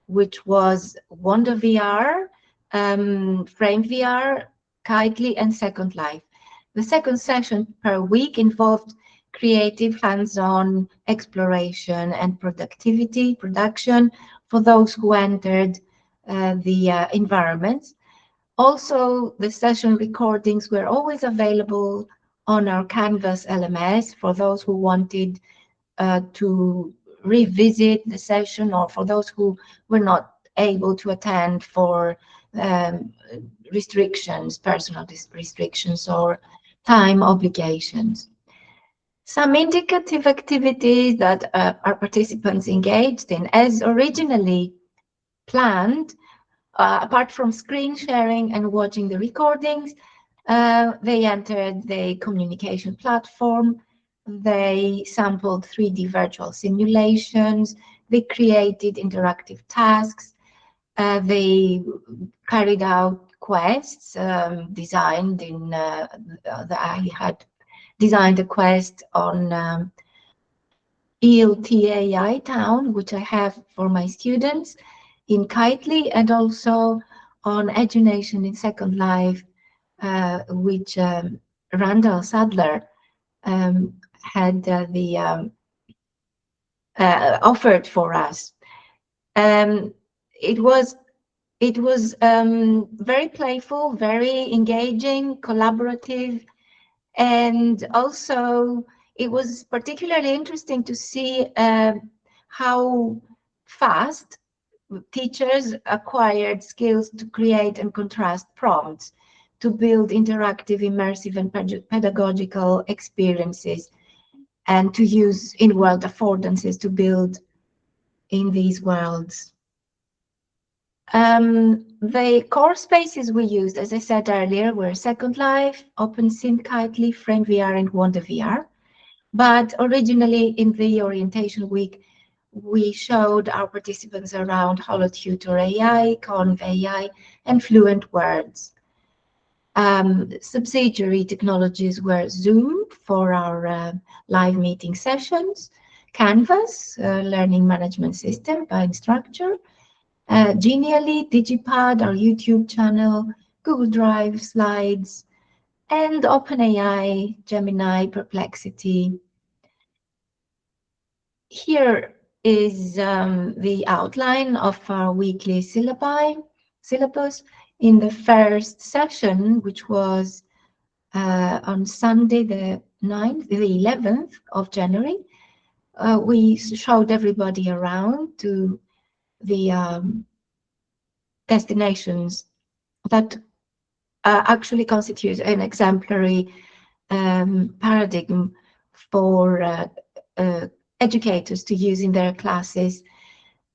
which was Wonder VR, Frame VR, Kitely, and Second Life. The second session per week involved creative hands-on exploration and production for those who entered the environments. Also, the session recordings were always available on our Canvas LMS for those who wanted to revisit the session, or for those who were not able to attend for restrictions, personal restrictions, or time obligations. Some indicative activities that our participants engaged in, as originally planned, apart from screen sharing and watching the recordings, they entered the communication platform, they sampled 3D virtual simulations, they created interactive tasks, they carried out quests designed in, I had designed a quest on ELTAI Town, which I have for my students in Kitely, and also on EduNation in Second Life, which Randall Sadler had offered for us. It was very playful, very engaging, collaborative, and also it was particularly interesting to see how fast teachers acquired skills to create and contrast prompts, to build interactive, immersive, and pedagogical experiences, and to use in-world affordances to build in these worlds. The core spaces we used, as I said earlier, were Second Life, OpenSim, Kitely, Frame VR, and Wonder VR. But originally in the orientation week, we showed our participants around HoloTutor AI, Conv AI, and Fluent Words. Subsidiary technologies were Zoom for our live meeting sessions, Canvas, learning management system by Instructure, Genially, Digipad, our YouTube channel, Google Drive, Slides, and OpenAI, Gemini, Perplexity. Here is the outline of our weekly syllabus. In the first session, which was on Sunday, the 11th of January, we showed everybody around to the destinations that actually constitute an exemplary paradigm for educators to use in their classes.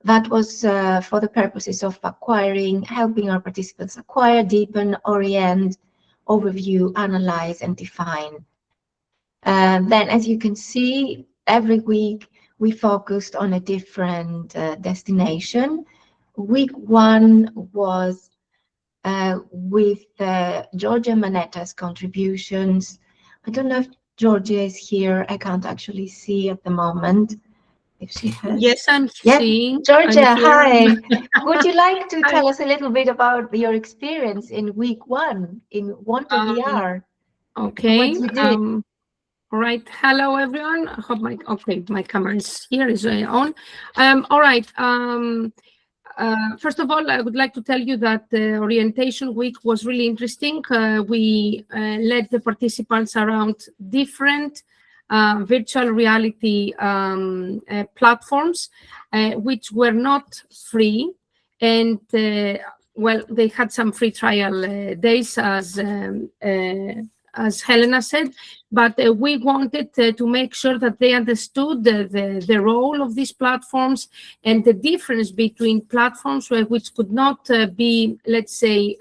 That was for the purposes of helping our participants acquire, deepen, orient, overview, analyze, and define. Then, as you can see, every week we focused on a different destination. Week 1 was with Georgia Manetta's contributions. I don't know if Georgia is here. I can't actually see at the moment if she has. Yes, I'm Yeah. seeing. Georgia, I'm here. hi. Would you like to Hi. tell us a little bit about your experience in week 1 in Wonder VR? Okay. What you did? All right. Hello, everyone. I hope my camera is here, is on. All right. First of all, I would like to tell you that the orientation week was really interesting. We led the participants around different virtual reality platforms, which were not free. And well, they had some free trial days, as Helena said, but we wanted to make sure that they understood the role of these platforms and the difference between platforms which could not be, let's say,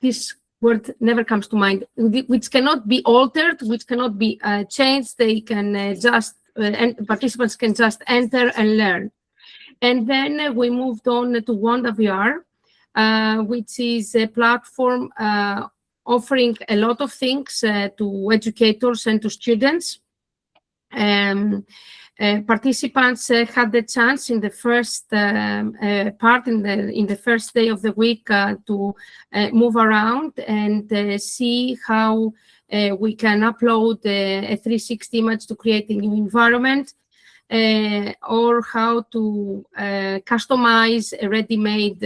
this word never comes to mind, which cannot be altered, which cannot be changed. They can just, and participants can just enter and learn. And then we moved on to Wanda VR, which is a platform offering a lot of things to educators and to students. Participants had the chance in the first part, in the first day of the week, to move around and see how we can upload a 360 image to create a new environment, or how to customize a ready-made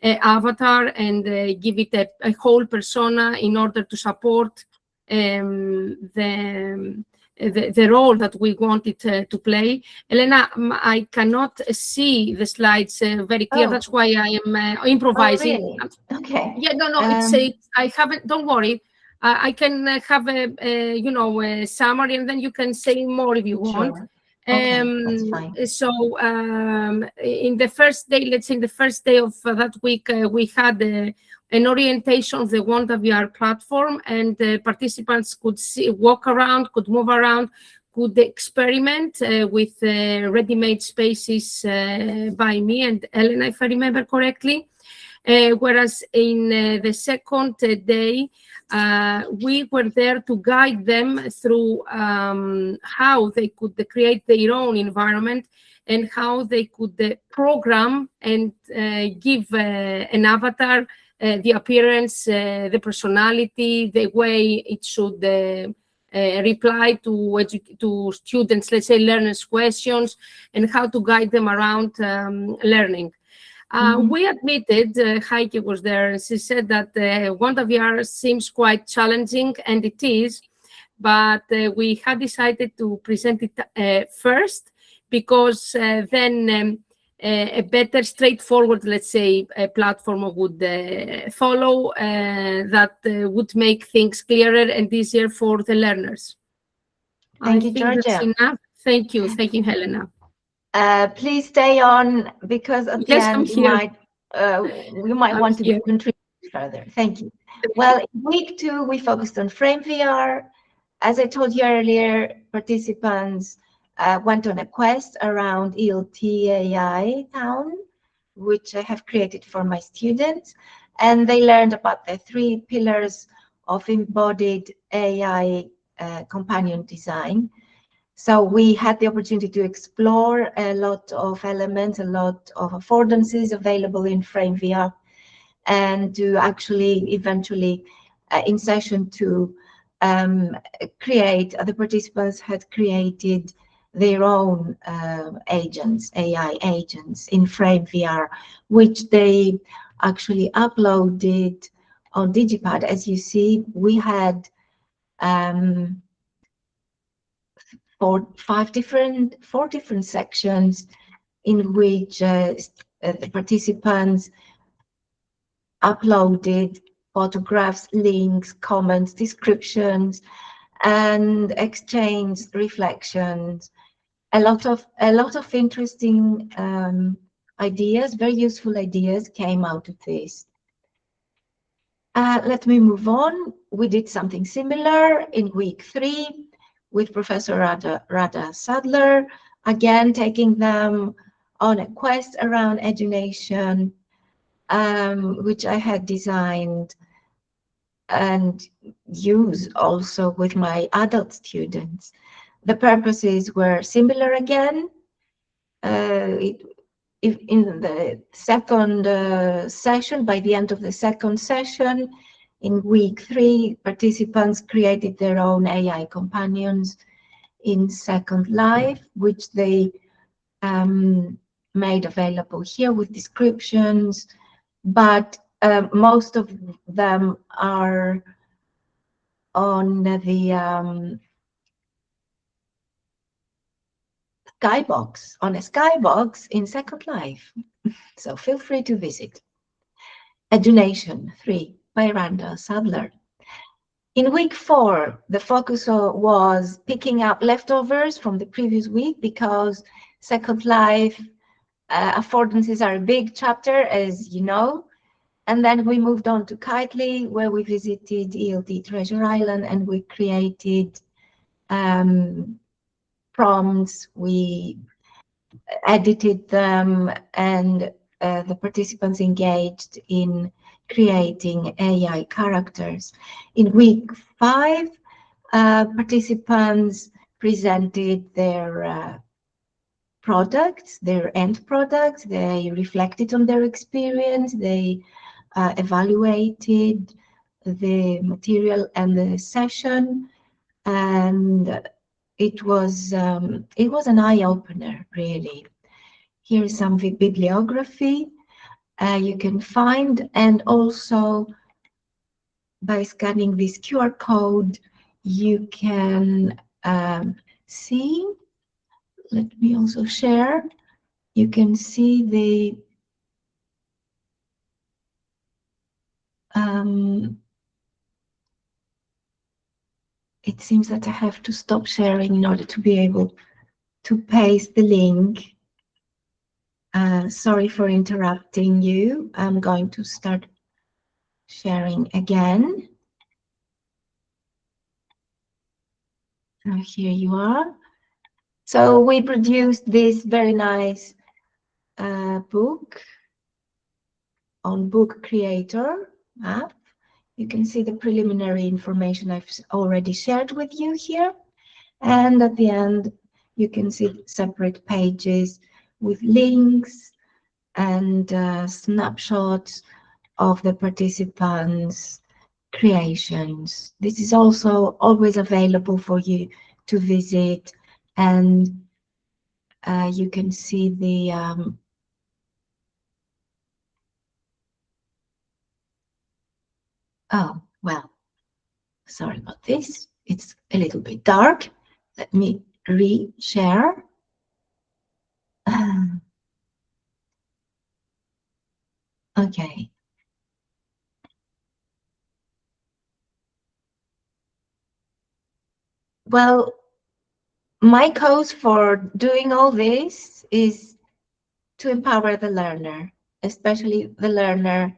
avatar and give it a whole persona in order to support the role that we wanted to play. Elena, I cannot see the slides very clear. Oh. That's why I am improvising. Oh, really? Okay. Yeah, no, I haven't. Don't worry. I can have a summary, and then you can say more if you want. Sure. Okay, that's fine. So in the first day, let's say in the first day of that week, we had an orientation of the Wanda VR platform, and participants could walk around, could move around, could experiment with ready-made spaces by me and Elena, if I remember correctly. Whereas in the second day, we were there to guide them through how they could create their own environment and how they could program and give an avatar the appearance, the personality, the way it should reply to students, let's say learners' questions, and how to guide them around learning. We admitted, Heike was there, and she said that Wanda VR seems quite challenging, and it is, but we had decided to present it first, because then a better straightforward, let's say, a platform would follow that would make things clearer and easier for the learners. Thank you, I think that's Georgia. enough. Thank you, Helena. Please stay on, because at the Yes, I'm end you might I'm want to here. contribute further. Thank you. Well, in week 2, we focused on Frame VR. As I told you earlier, participants went on a quest around ELT AI Town, which I have created for my students, and they learned about the 3 pillars of embodied AI companion design. So we had the opportunity to explore a lot of elements, a lot of affordances available in Frame VR, and to actually eventually, in session 2, the participants had created their own agents, AI agents in Frame VR, which they actually uploaded on Digipad. As you see, we had 4 different sections in which the participants uploaded photographs, links, comments, descriptions, and exchanged reflections. A lot of interesting ideas, very useful ideas came out of this. Let me move on. We did something similar in week 3 with Professor Rada Sadler, again taking them on a quest around education, which I had designed and use also with my adult students. The purposes were similar again. In the second session, by the end of the second session, in week 3, participants created their own AI companions in Second Life, which they made available here with descriptions, but most of them are on the skybox, in Second Life. So feel free to visit. A Donation 3 by Randall Sadler. In week 4, the focus was picking up leftovers from the previous week because Second Life affordances are a big chapter, as you know. And then we moved on to Kitely, where we visited ELT Treasure Island and we created prompts, we edited them, and the participants engaged in creating AI characters. In week 5, participants presented their products, their end products. They reflected on their experience. They evaluated the material and the session, and it was an eye-opener, really. Here's some bibliography you can find, and also by scanning this QR code, you can see. Let me also share. You can see the it seems that I have to stop sharing in order to be able to paste the link. Sorry for interrupting you. I'm going to start sharing again. So here you are. So we produced this very nice book on Book Creator app. You can see the preliminary information I've already shared with you here. And at the end, you can see separate pages with links and snapshots of the participants' creations. This is also always available for you to visit, and you can see the oh, well, sorry about this. It's a little bit dark. Let me re-share. Okay. Well, my cause for doing all this is to empower the learner, especially the learner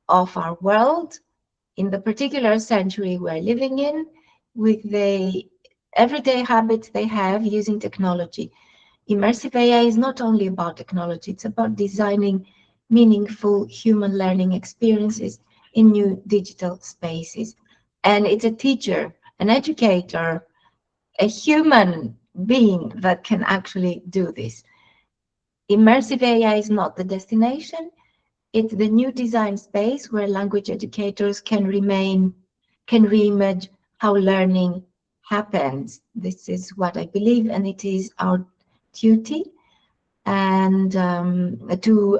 of our world, in the particular century we're living in, with the everyday habits they have using technology. Immersive AI is not only about technology, it's about designing meaningful human learning experiences in new digital spaces. And it's a teacher, an educator, a human being that can actually do this. Immersive AI is not the destination. It's the new design space where language educators can reimagine how learning happens. This is what I believe, and it is our duty and to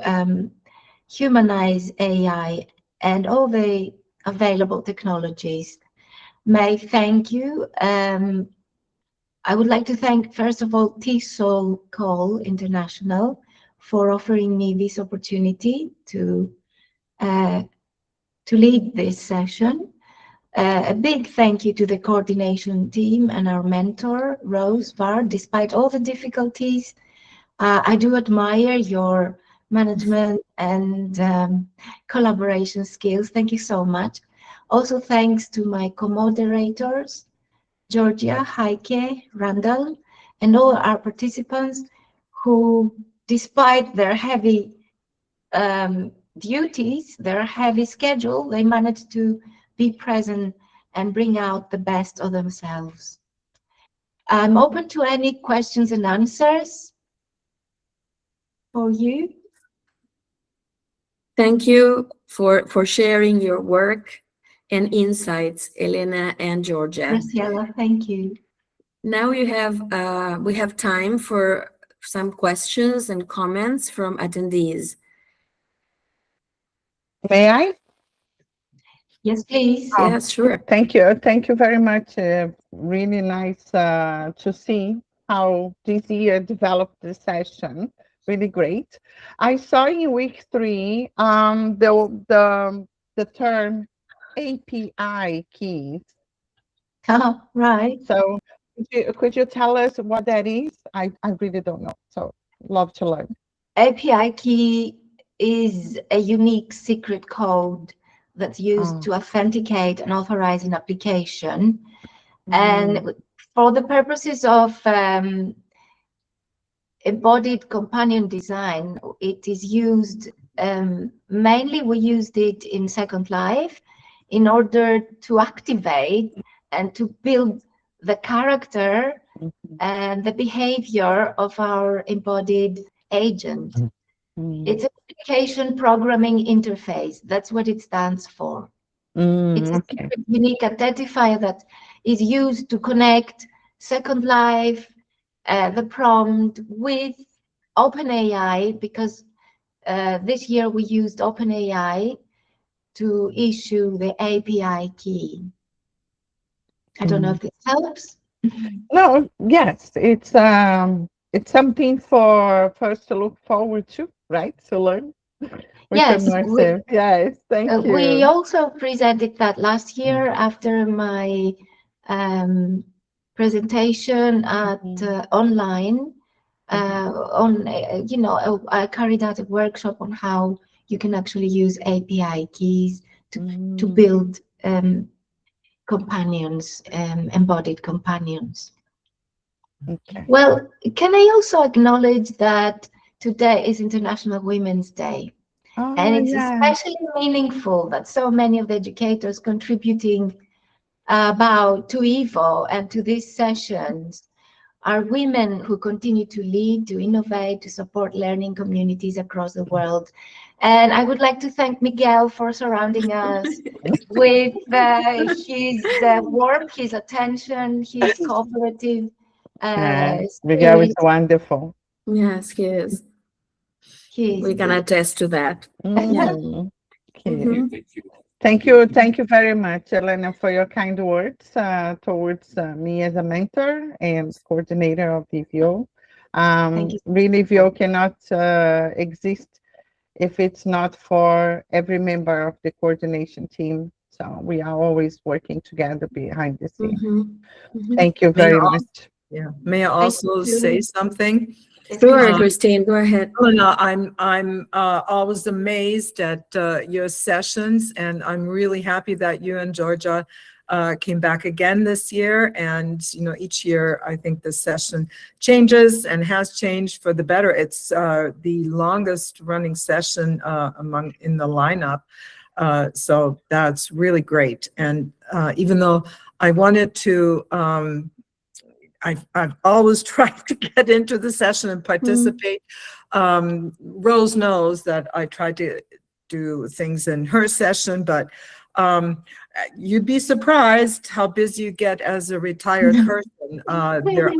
humanize AI and all the available technologies. May I thank you. I would like to thank, first of all, TESOL Call International for offering me this opportunity to lead this session. A big thank you to the coordination team and our mentor, Rose Var. Despite all the difficulties, I do admire your management and collaboration skills. Thank you so much. Also, thanks to my co-moderators, Georgia, Heike, Randall, and all our participants who, despite their heavy duties, their heavy schedule, they managed to be present and bring out the best of themselves. I'm open to any questions and answers for you. Thank you for sharing your work and insights, Elena and Georgia. Graciela, thank you. Now we have time for some questions and comments from attendees. May I? Yes, please. Yes, sure. Thank you. Thank you very much. Really nice to see how this year developed this session. really great. I saw in week 3 the term API keys. Oh, right. So could you tell us what that is? I really don't know. So love to learn. API key is a unique secret code that's used to authenticate and authorize an application. And for the purposes of embodied companion design, it is used, mainly we used it in Second Life in order to activate and to build the character and the behavior of our embodied agent. It's an application programming interface. That's what it stands for. It's a unique identifier that is used to connect Second Life, the prompt, with OpenAI, because this year we used OpenAI to issue the API key. I don't know if this helps. No, yes, it's something for us to look forward to, right? To learn. Yes, yes, thank you. We also presented that last year after my presentation at online. I carried out a workshop on how you can actually use API keys to build companions, embodied companions. Okay. Well, can I also acknowledge that today is International Women's Day? And it's especially meaningful that so many of the educators contributing to EVO and to these sessions are women who continue to lead, to innovate, to support learning communities across the world. And I would like to thank Miguel for surrounding us with his warmth, his attention, his cooperative Miguel is wonderful. Yes, he is. We can attest to that. Thank you very much, Elena, for your kind words towards me as a mentor and coordinator of EVO. Really, EVO cannot exist if it's not for every member of the coordination team. So we are always working together behind the scenes. Thank you very much. May I also say something? Sure, Christine, go ahead. No, I'm always amazed at your sessions, and I'm really happy that you and Georgia came back again this year. And each year I think the session changes and has changed for the better. It's the longest running session in the lineup, so that's really great. And even though I wanted to. I've always tried to get into the session and participate. Rose knows that I tried to do things in her session, but you'd be surprised how busy you get as a retired person. There are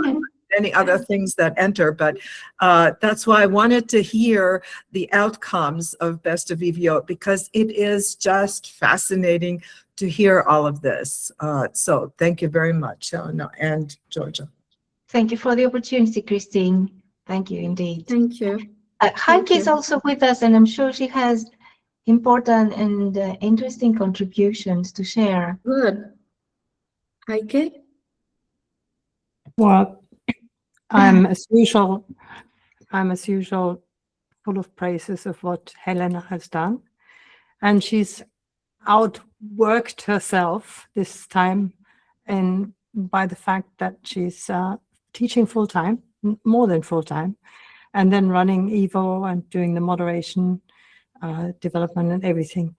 many other things that enter, but that's why I wanted to hear the outcomes of Best of EVO, because it is just fascinating to hear all of this. So thank you very much, Helena and Georgia. Thank you for the opportunity, Christine. Thank you indeed. Thank you. Heike is also with us, and I'm sure she has important and interesting contributions to share. Good. Heike? Well, I'm as usual full of praises of what Helena has done, and she's outworked herself this time by the fact that she's teaching full-time, more than full-time, and then running EVO and doing the moderation development and everything.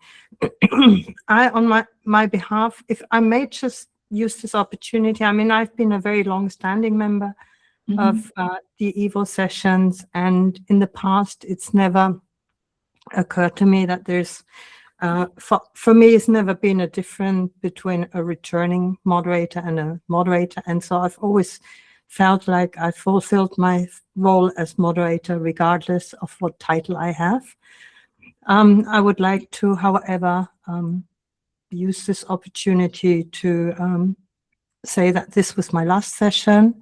On my behalf, if I may just use this opportunity, I mean, I've been a very long-standing member of the EVO sessions, and in the past, it's never occurred to me that there's for me, it's never been a difference between a returning moderator and a moderator. And so I've always felt like I fulfilled my role as moderator, regardless of what title I have. I would like to, however, use this opportunity to say that this was my last session.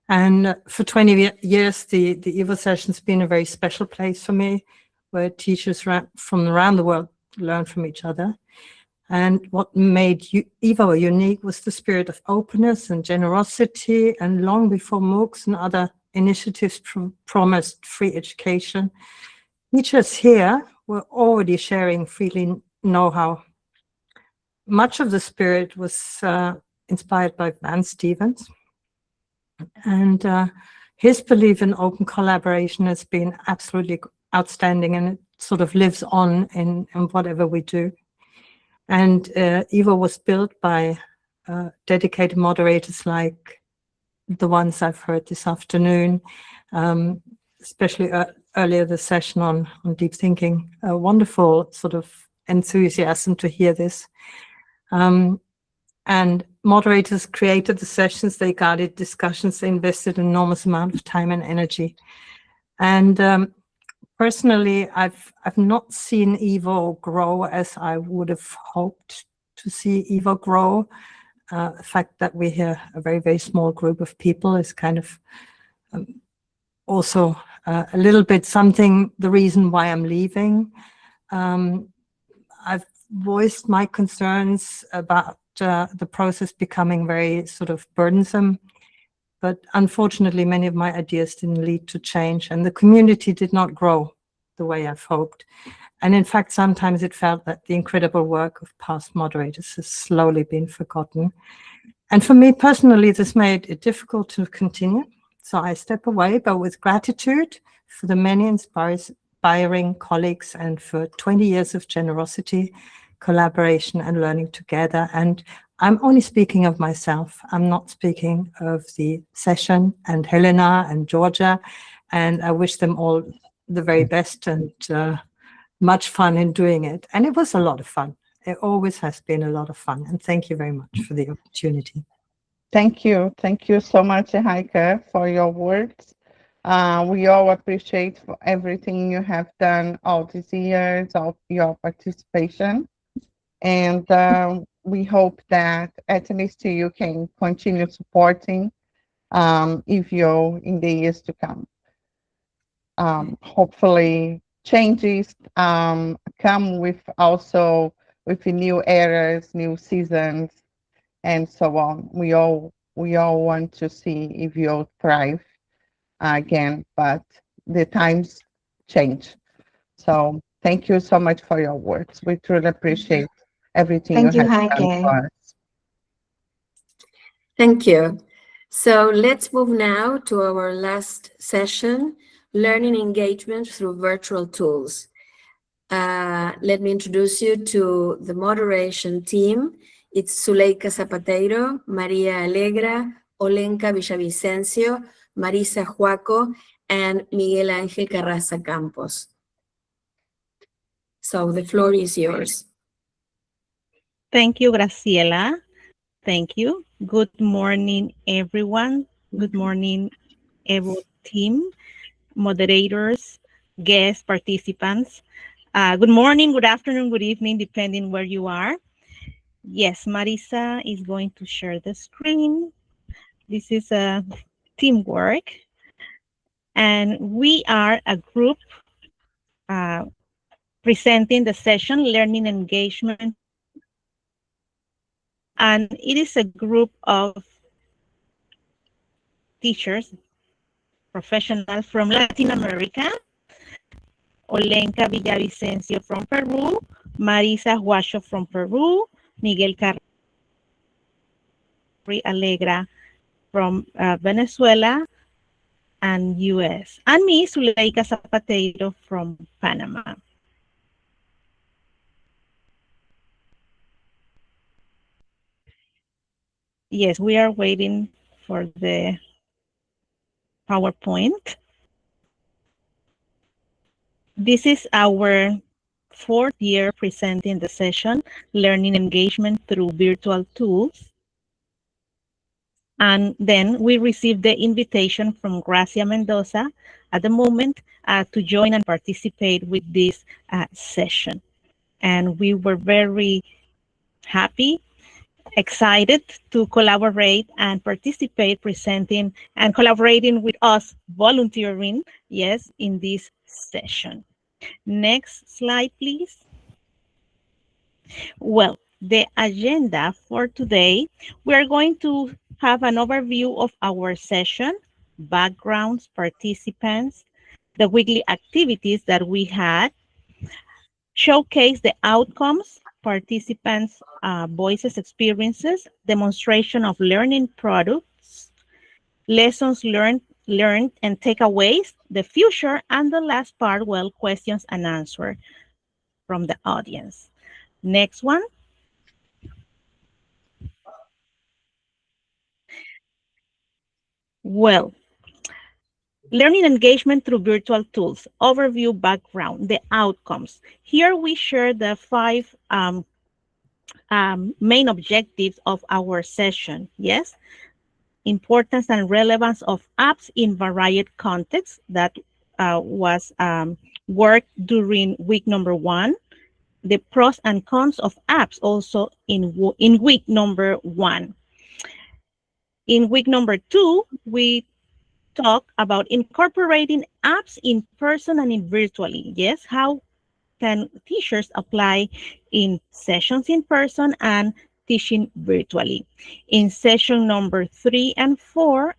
And for 20 years, the EVO session's been a very special place for me, where teachers from around the world learn from each other. And what made EVO unique was the spirit of openness and generosity. And long before MOOCs and other initiatives promised free education, teachers here were already sharing freely know-how. Much of the spirit was inspired by Van Stevens. And his belief in open collaboration has been absolutely outstanding, and it sort of lives on in whatever we do. And EVO was built by dedicated moderators like the ones I've heard this afternoon, especially earlier this session on deep thinking. A wonderful sort of enthusiasm to hear this. And moderators created the sessions, they guided discussions, they invested an enormous amount of time and energy. And personally, I've not seen EVO grow as I would have hoped to see EVO grow. The fact that we're here, a very, very small group of people, is kind of also a little bit something, the reason why I'm leaving. I've voiced my concerns about the process becoming very sort of burdensome, but unfortunately many of my ideas didn't lead to change, and the community did not grow the way I've hoped. And in fact, sometimes it felt that the incredible work of past moderators has slowly been forgotten. And for me personally, this made it difficult to continue. So I step away, but with gratitude for the many inspiring colleagues and for 20 years of generosity, collaboration, and learning together. And I'm only speaking of myself. I'm not speaking of the session and Helena and Georgia. And I wish them all the very best and much fun in doing it. And it was a lot of fun. It always has been a lot of fun. And thank you very much for the opportunity. Thank you. Thank you so much, Heike, for your words. We all appreciate for everything you have done all these years, of your participation. And we hope that at least you can continue supporting EVO in the years to come. Hopefully changes come with also with new eras, new seasons, and so on. We all want to see EVO thrive again, but the times change. So thank you so much for your words. We truly appreciate everything Thank you you, have done Heike. for us. Thank you. So let's move now to our last session, learning engagement through virtual tools. Let me introduce you to the moderation team. It's Zuleika Zapateiro, Maria Alegra, Olenka Villavicencio, Marisa Juaco, and Miguel Ángel Carraza Campos. So the floor is yours. Thank you, Graciela. Thank you. Good morning, everyone. Good morning, EVO team, moderators, guests, participants. Good morning, good afternoon, good evening, depending where you are. Yes, Marisa is going to share the screen. This is a teamwork. And we are a group presenting the session, Learning Engagement. And it is a group of teachers, professionals from Latin America, Olenka Villavicencio from Peru, Marisa Huacho from Peru, Miguel Carri Alegra from Venezuela and US, and me, Zuleika Zapateiro from Panama. Yes, we are waiting for the PowerPoint. This is our 4th year presenting the session, Learning Engagement Through Virtual Tools. And then we received the invitation from Gracia Mendoza at the moment to join and participate with this session. And we were very happy excited to collaborate and participate, presenting and collaborating with us, volunteering, yes, in this session. Next slide, please. Well, the agenda for today, we are going to have an overview of our session, backgrounds, participants, the weekly activities that we had, showcase the outcomes, participants' voices, experiences, demonstration of learning products, lessons learned and takeaways, the future, and the last part, well, questions and answers from the audience. Next one. Well, learning engagement through virtual tools, overview, background, the outcomes. Here we share the 5 main objectives of our session, yes? Importance and relevance of apps in varied contexts that was worked during week number 1. The pros and cons of apps also in week number 1. In week number 2, we talk about incorporating apps in person and in virtually. Yes, how can teachers apply in sessions in person and teaching virtually? In session number 3 and 4,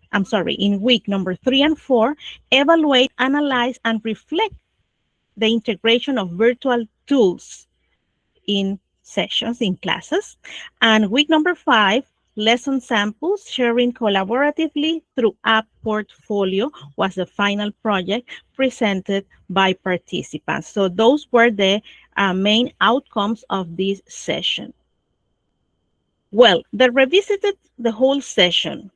in week number 3 and 4, evaluate, analyze, and reflect the integration of virtual tools in sessions, in classes. And week number 5, lesson samples, sharing collaboratively through app portfolio was the final project presented by participants. So those were the main outcomes of this session. Well, they revisited the whole session.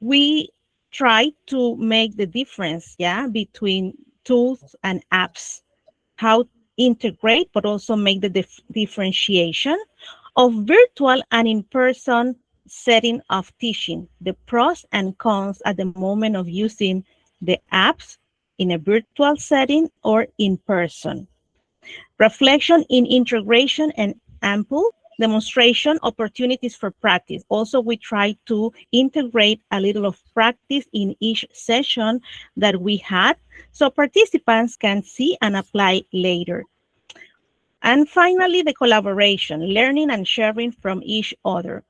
We tried to make the difference, between tools and apps, how integrate, but also make the differentiation of virtual and in-person setting of teaching, the pros and cons at the moment of using the apps in a virtual setting or in person. Reflection in integration and ample demonstration opportunities for practice. Also, we try to integrate a little of practice in each session that we had so participants can see and apply later. And finally, the collaboration, learning and sharing from each other,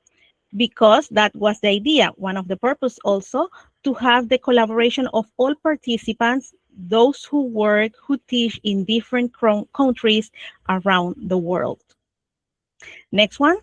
because that was the idea. One of the purpose also to have the collaboration of all participants, those who work, who teach in different countries around the world. Next one.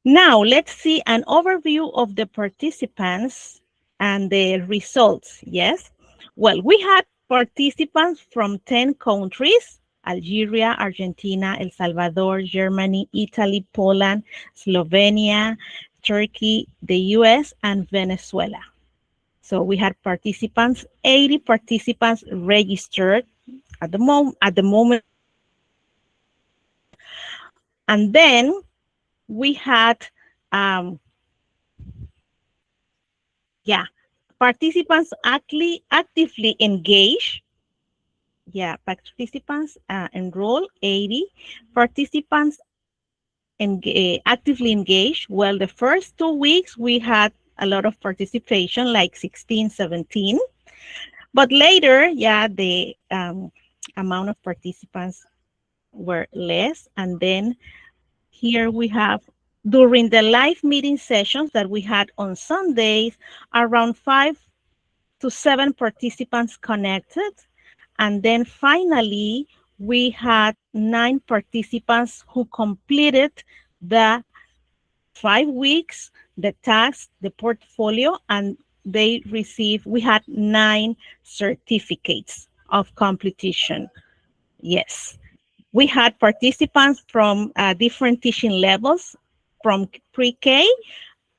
Now, let's see an overview of the participants and the results, yes? Well, we had participants from 10 countries, Algeria, Argentina, El Salvador, Germany, Italy, Poland, Slovenia, Turkey, the US, and Venezuela. So we had participants, 80 participants registered at the moment. And then we had, participants actively engaged. Participants enroll 80. Participants actively engaged. Well, the first 2 weeks, we had a lot of participation, like 16, 17. But later, the amount of participants were less. And then here we have, during the live meeting sessions that we had on Sundays, around 5 to 7 participants connected. And then finally, we had 9 participants who completed the 5 weeks, the task, the portfolio, and we had 9 certificates of completion. Yes. We had participants from different teaching levels, from pre-K,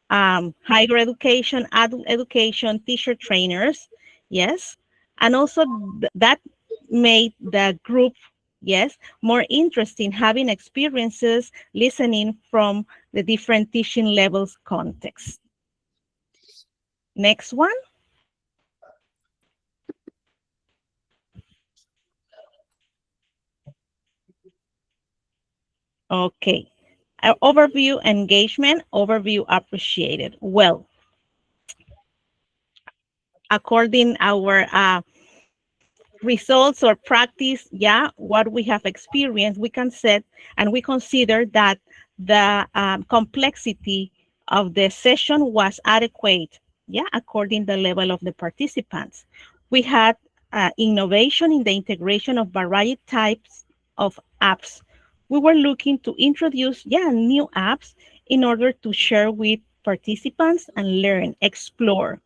higher education, adult education, teacher trainers, yes. And also that made the group, yes, more interesting, having experiences, listening from the different teaching levels context. Next one. Okay. Overview engagement, overview appreciated. Well, according our results or practice, yeah, what we have experienced, we can set and we consider that the complexity of the session was adequate, yeah, according the level of the participants. We had innovation in the integration of variety types of apps. We were looking to introduce, yeah, new apps in order to share with participants and learn, explore.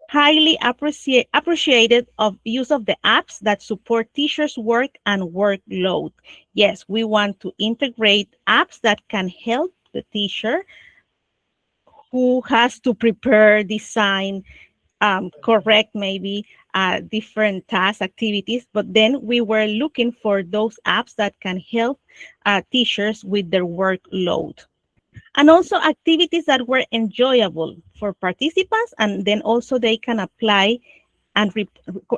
Highly appreciated of use of the apps that support teachers' work and workload. Yes, we want to integrate apps that can help the teacher who has to prepare, design, correct maybe different task activities, but then we were looking for those apps that can help teachers with their workload. And also activities that were enjoyable for participants, and then also they can apply and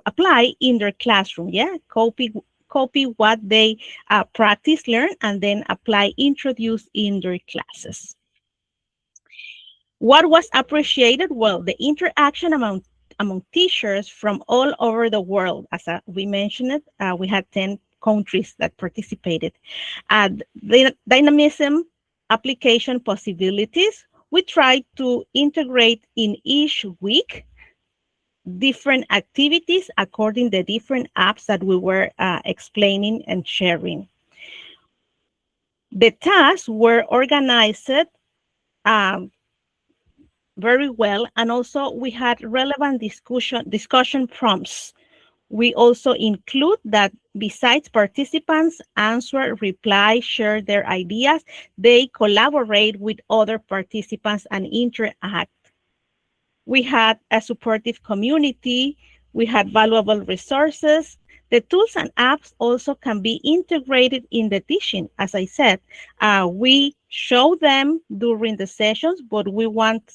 apply in their classroom. Yeah, copy what they practice, learn, and then apply, introduce in their classes. What was appreciated? Well, the interaction among teachers from all over the world. As we mentioned it, we had 10 countries that participated. The dynamism, application possibilities, we tried to integrate in each week different activities according to the different apps that we were explaining and sharing. The tasks were organized very well, and also we had relevant discussion prompts. We also include that besides participants answer, reply, share their ideas, they collaborate with other participants and interact. We had a supportive community. We had valuable resources. The tools and apps also can be integrated in the teaching. As I said, we show them during the sessions, but we wanted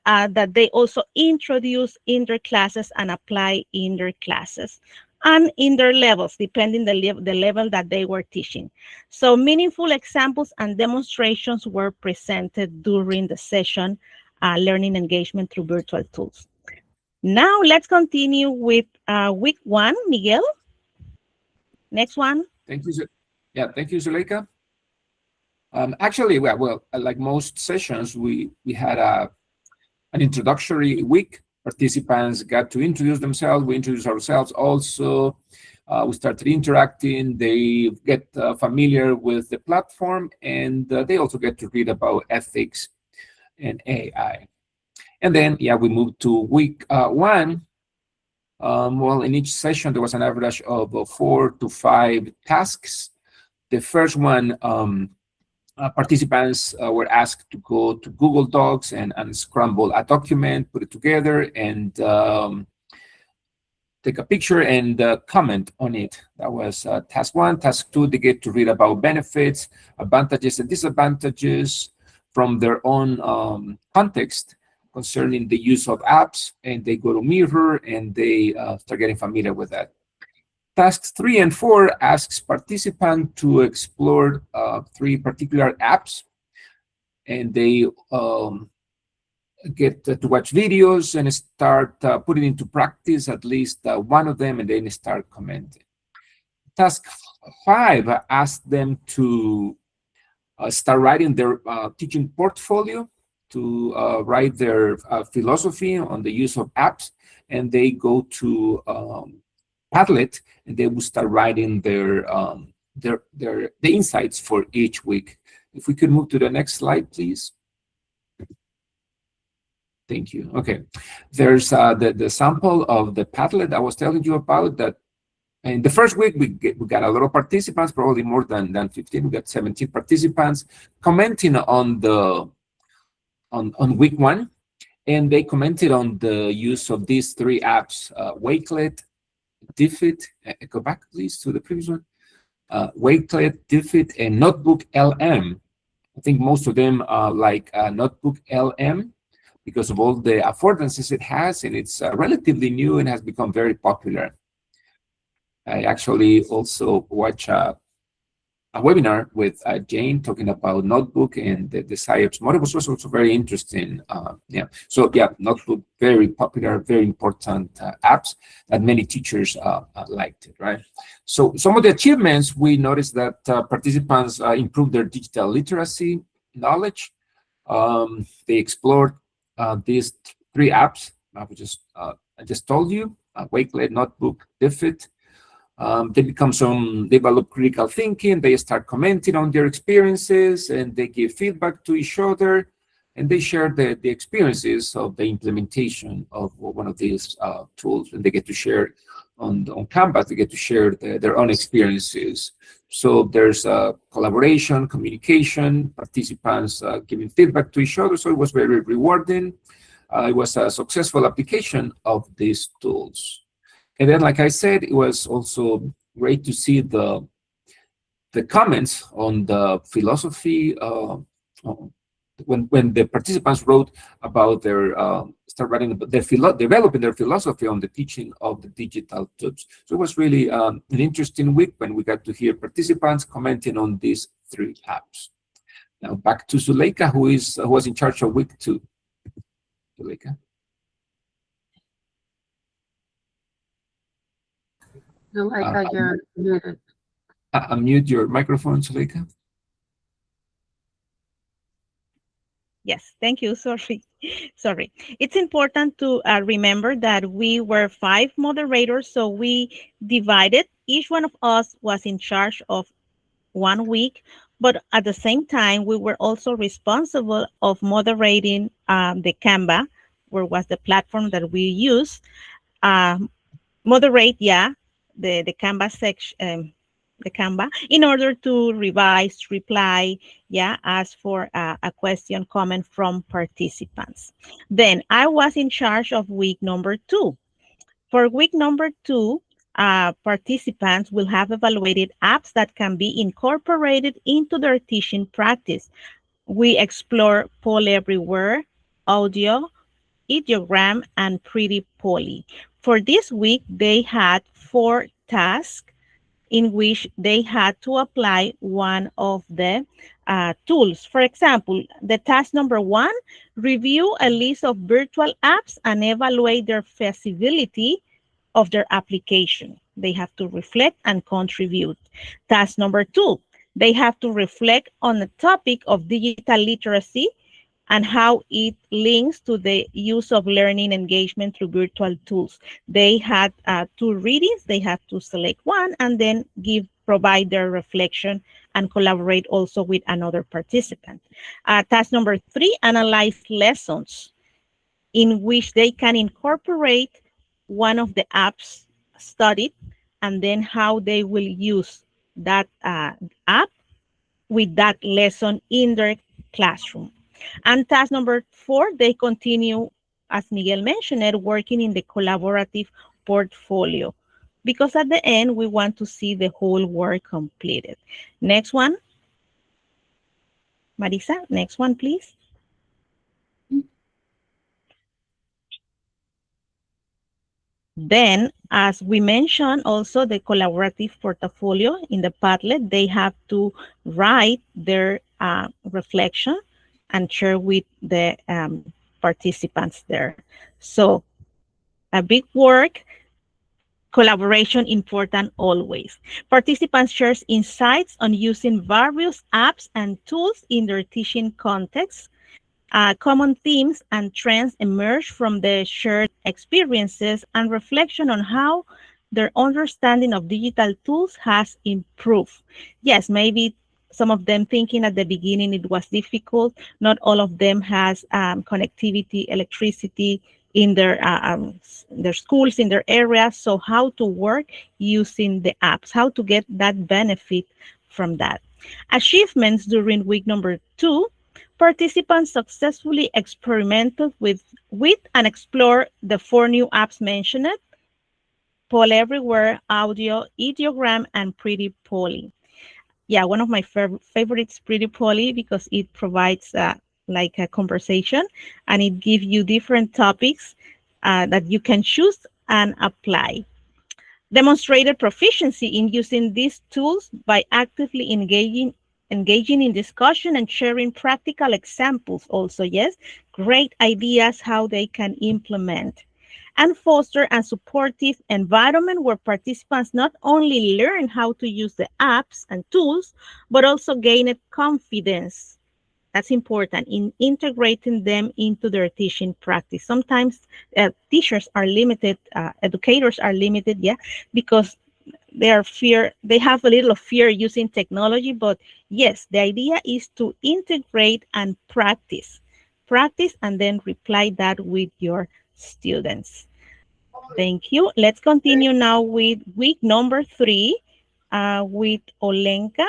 that they also introduce in their classes and apply in their classes and in their levels, depending the level that they were teaching. So meaningful examples and demonstrations were presented during the session, learning engagement through virtual tools. Now let's continue with week 1, Miguel. Next one. Thank you. Yeah, thank you, Zuleika. Actually, well, like most sessions, we had an introductory week. Participants got to introduce themselves. We introduced ourselves also. We started interacting. They get familiar with the platform, and they also get to read about ethics and AI. And then, yeah, we moved to week 1. Well, in each session, there was an average of 4 to 5 tasks. The first one, participants were asked to go to Google Docs and scramble a document, put it together, and take a picture and comment on it. That was task 1. Task 2, they get to read about benefits, advantages, and disadvantages from their own context concerning the use of apps, and they go to Mirror and they start getting familiar with that. Tasks 3 and 4 asks participants to explore 3 particular apps, and they get to watch videos and start putting into practice at least one of them, and then start commenting. Task 5 asks them to start writing their teaching portfolio, to write their philosophy on the use of apps, and they go to Padlet, and they will start writing the insights for each week. If we could move to the next slide, please. Thank you. Okay, there's the sample of the Padlet I was telling you about. That in the first week we got a lot of participants, probably more than 15. We got 17 participants commenting on the on week 1, and they commented on the use of these 3 apps: Wakelet, Diffit. Go back, please, to the previous one. Wakelet, Diffit, and Notebook LM. I think most of them like Notebook LM because of all the affordances it has, and it's relatively new and has become very popular. I actually also watch a webinar with Jane talking about Notebook and the SciOps model was also very interesting. Yeah, so yeah, Notebook, very popular, very important apps that many teachers liked it, right? So some of the achievements, we noticed that participants improved their digital literacy knowledge. They explored these 3 apps I just told you, Wakelet, Notebook, DFID. They develop critical thinking, they start commenting on their experiences, and they give feedback to each other, and they share the experiences of the implementation of one of these tools, and they get to share on Canvas, they get to share their own experiences. So there's collaboration, communication, participants giving feedback to each other, so it was very rewarding. It was a successful application of these tools. And then, like I said, it was also great to see the comments on the philosophy when the participants wrote about their start writing about developing their philosophy on the teaching of the digital tools. So it was really an interesting week when we got to hear participants commenting on these 3 apps. Now back to Zuleika, who was in charge of week 2. Zuleika. Zuleika, you're muted. Unmute your microphone, Zuleika. Yes, thank you. Sorry. It's important to remember that we were 5 moderators, so we divided. Each one of us was in charge of 1 week, but at the same time, we were also responsible of moderating the Canva, where was the platform that we use. Moderate, the Canva section, the Canva, in order to revise, reply, ask for a question, comment from participants. Then I was in charge of week number 2. For week number 2, participants will have evaluated apps that can be incorporated into their teaching practice. We explore Poll Everywhere, Audio, Ideogram, and Pretty Polly. For this week, they had 4 tasks in which they had to apply one of the tools. For example, the task number 1, review a list of virtual apps and evaluate their feasibility of their application. They have to reflect and contribute. Task number 2, they have to reflect on the topic of digital literacy and how it links to the use of learning engagement through virtual tools. They had 2 readings. They have to select one and then provide their reflection and collaborate also with another participant. Task number 3, analyze lessons in which they can incorporate one of the apps studied and then how they will use that app with that lesson in their classroom. And task number 4, they continue, as Miguel mentioned, working in the collaborative portfolio, because at the end, we want to see the whole work completed. Next one. Marisa, next one, please. Then, as we mentioned, also the collaborative portfolio in the Padlet, they have to write their reflection and share with the participants there. So a big work, collaboration important always. Participants share insights on using various apps and tools in their teaching context. Common themes and trends emerge from the shared experiences and reflection on how their understanding of digital tools has improved. Yes, maybe some of them thinking at the beginning it was difficult. Not all of them has connectivity, electricity in their schools, in their areas. So how to work using the apps, how to get that benefit from that. Achievements during week number 2, participants successfully experimented with and explored the 4 new apps mentioned: Poll Everywhere, Audio, Ideogram, and Pretty Polly. Yeah, one of my favorites, Pretty Polly, because it provides like a conversation and it gives you different topics that you can choose and apply. demonstrated proficiency in using these tools by actively engaging in discussion and sharing practical examples also, yes, great ideas how they can implement, and foster a supportive environment where participants not only learn how to use the apps and tools, but also gain confidence. That's important in integrating them into their teaching practice. Sometimes teachers are limited, educators are limited, yeah, because they have a little of fear using technology, but yes, the idea is to integrate and practice and then reply that with your students. Thank you. Let's continue now with week number 3 with Olenka.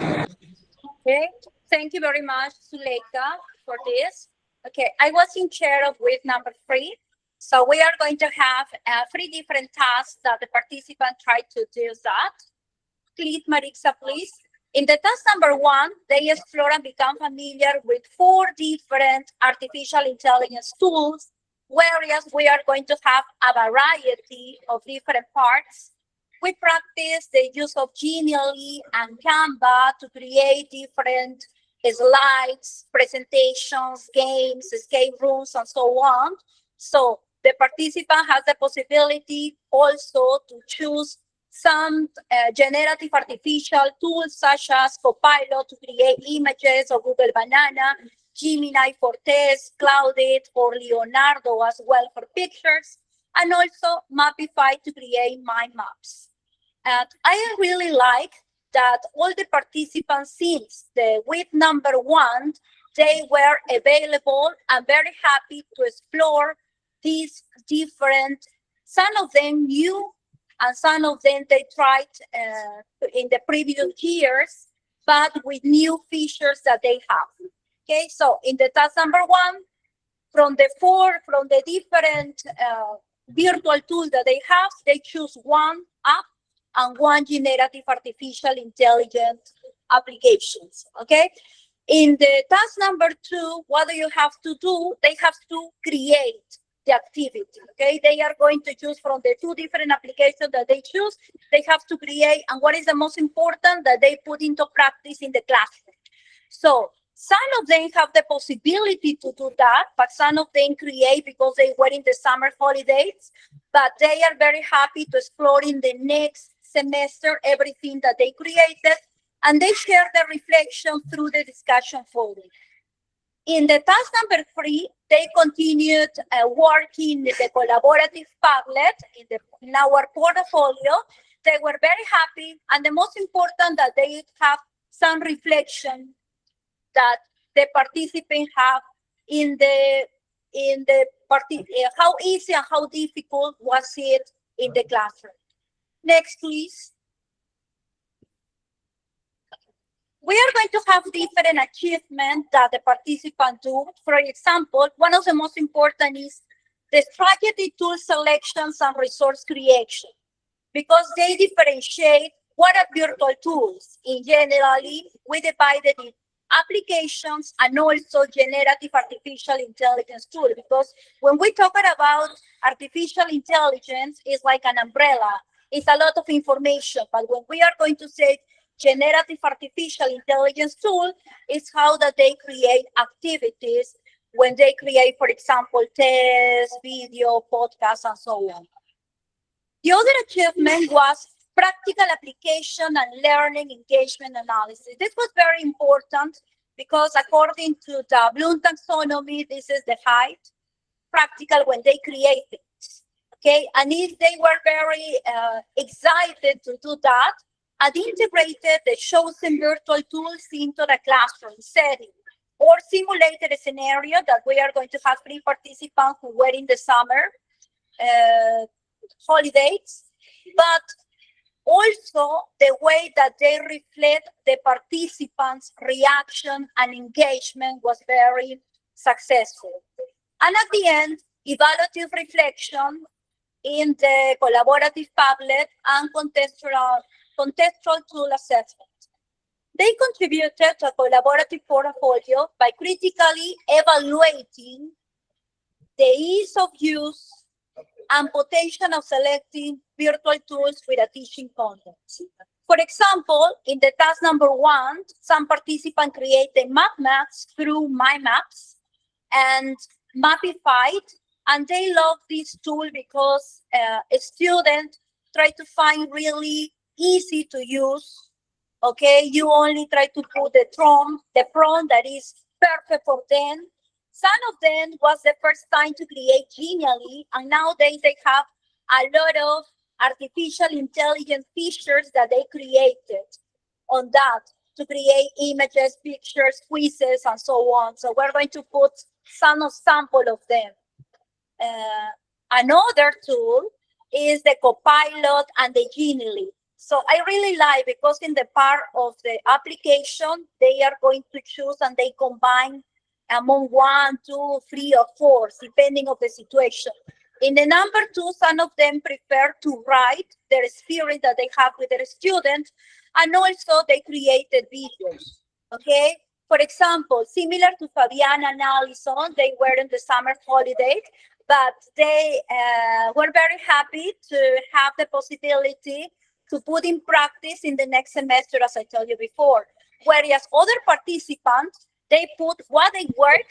Okay, thank you very much, Zuleika, for this. Okay, I was in chair of week number 3. So we are going to have 3 different tasks that the participant tried to do that. Please, Marixa, please. In the task number 1, they explore and become familiar with 4 different artificial intelligence tools, whereas we are going to have a variety of different parts. We practice the use of Genially and Canva to create different slides, presentations, games, escape rooms, and so on. So the participant has the possibility also to choose some generative artificial tools such as Copilot to create images, or Google Banana, Gemini for text, Cloudit, or Leonardo as well for pictures, and also Mapify to create mind maps. And I really like that all the participants since the week number 1, they were available and very happy to explore these different, some of them new, and some of them they tried in the previous years, but with new features that they have. Okay, so in the task number 1, from the different virtual tools that they have, they choose one app and one generative artificial intelligence applications, okay? In the task number 2, what do you have to do? They have to create the activity, okay? They are going to choose from the 2 different applications that they choose. They have to create, and what is the most important, that they put into practice in the classroom. So some of them have the possibility to do that, but some of them create because they were in the summer holidays, but they are very happy to explore in the next semester everything that they created, and they share their reflection through the discussion forum. In the task number 3, they continued working with the collaborative Padlet in our portfolio. They were very happy, and the most important that they have some reflection that the participants have in the how easy and how difficult was it in the classroom. Next, please. We are going to have different achievements that the participants do. For example, one of the most important is the strategy tool selections and resource creation, because they differentiate what are virtual tools. In generally, we divided in applications and also generative artificial intelligence tool, because when we talk about artificial intelligence, it's like an umbrella. It's a lot of information, but when we are going to say generative artificial intelligence tool, is how that they create activities when they create, for example, tests, video, podcasts, and so on. The other achievement was practical application and learning engagement analysis. This was very important because according to the Bloom taxonomy, this is the height, practical when they create it. Okay, and if they were very excited to do that, and integrated the chosen virtual tools into the classroom setting, or simulated a scenario that we are going to have 3 participants who were in the summer holidays, but also the way that they reflect the participants' reaction and engagement was very successful. And at the end, evaluative reflection in the collaborative Padlet and contextual tool assessment. They contributed to a collaborative portfolio by critically evaluating the ease of use and potential of selecting virtual tools with a teaching content. For example, in the task number 1, some participant created map maps through My Maps and Mapified, and they love this tool because a student try to find really easy to use. Okay, you only try to put the prompt that is perfect for them. Some of them was the first time to create genially, and nowadays they have a lot of artificial intelligence features that they created on that to create images, pictures, quizzes, and so on. So we're going to put some sample of them. Another tool is the Copilot and the Genially. So I really like, because in the part of the application, they are going to choose and they combine among 1, 2, 3, or 4, depending on the situation. In the number 2, some of them prefer to write their experience that they have with their students, and also they created videos. Okay, for example, similar to Fabiana and Allison, they were in the summer holiday, but they were very happy to have the possibility to put in practice in the next semester, as I told you before. Whereas other participants, they put what they work,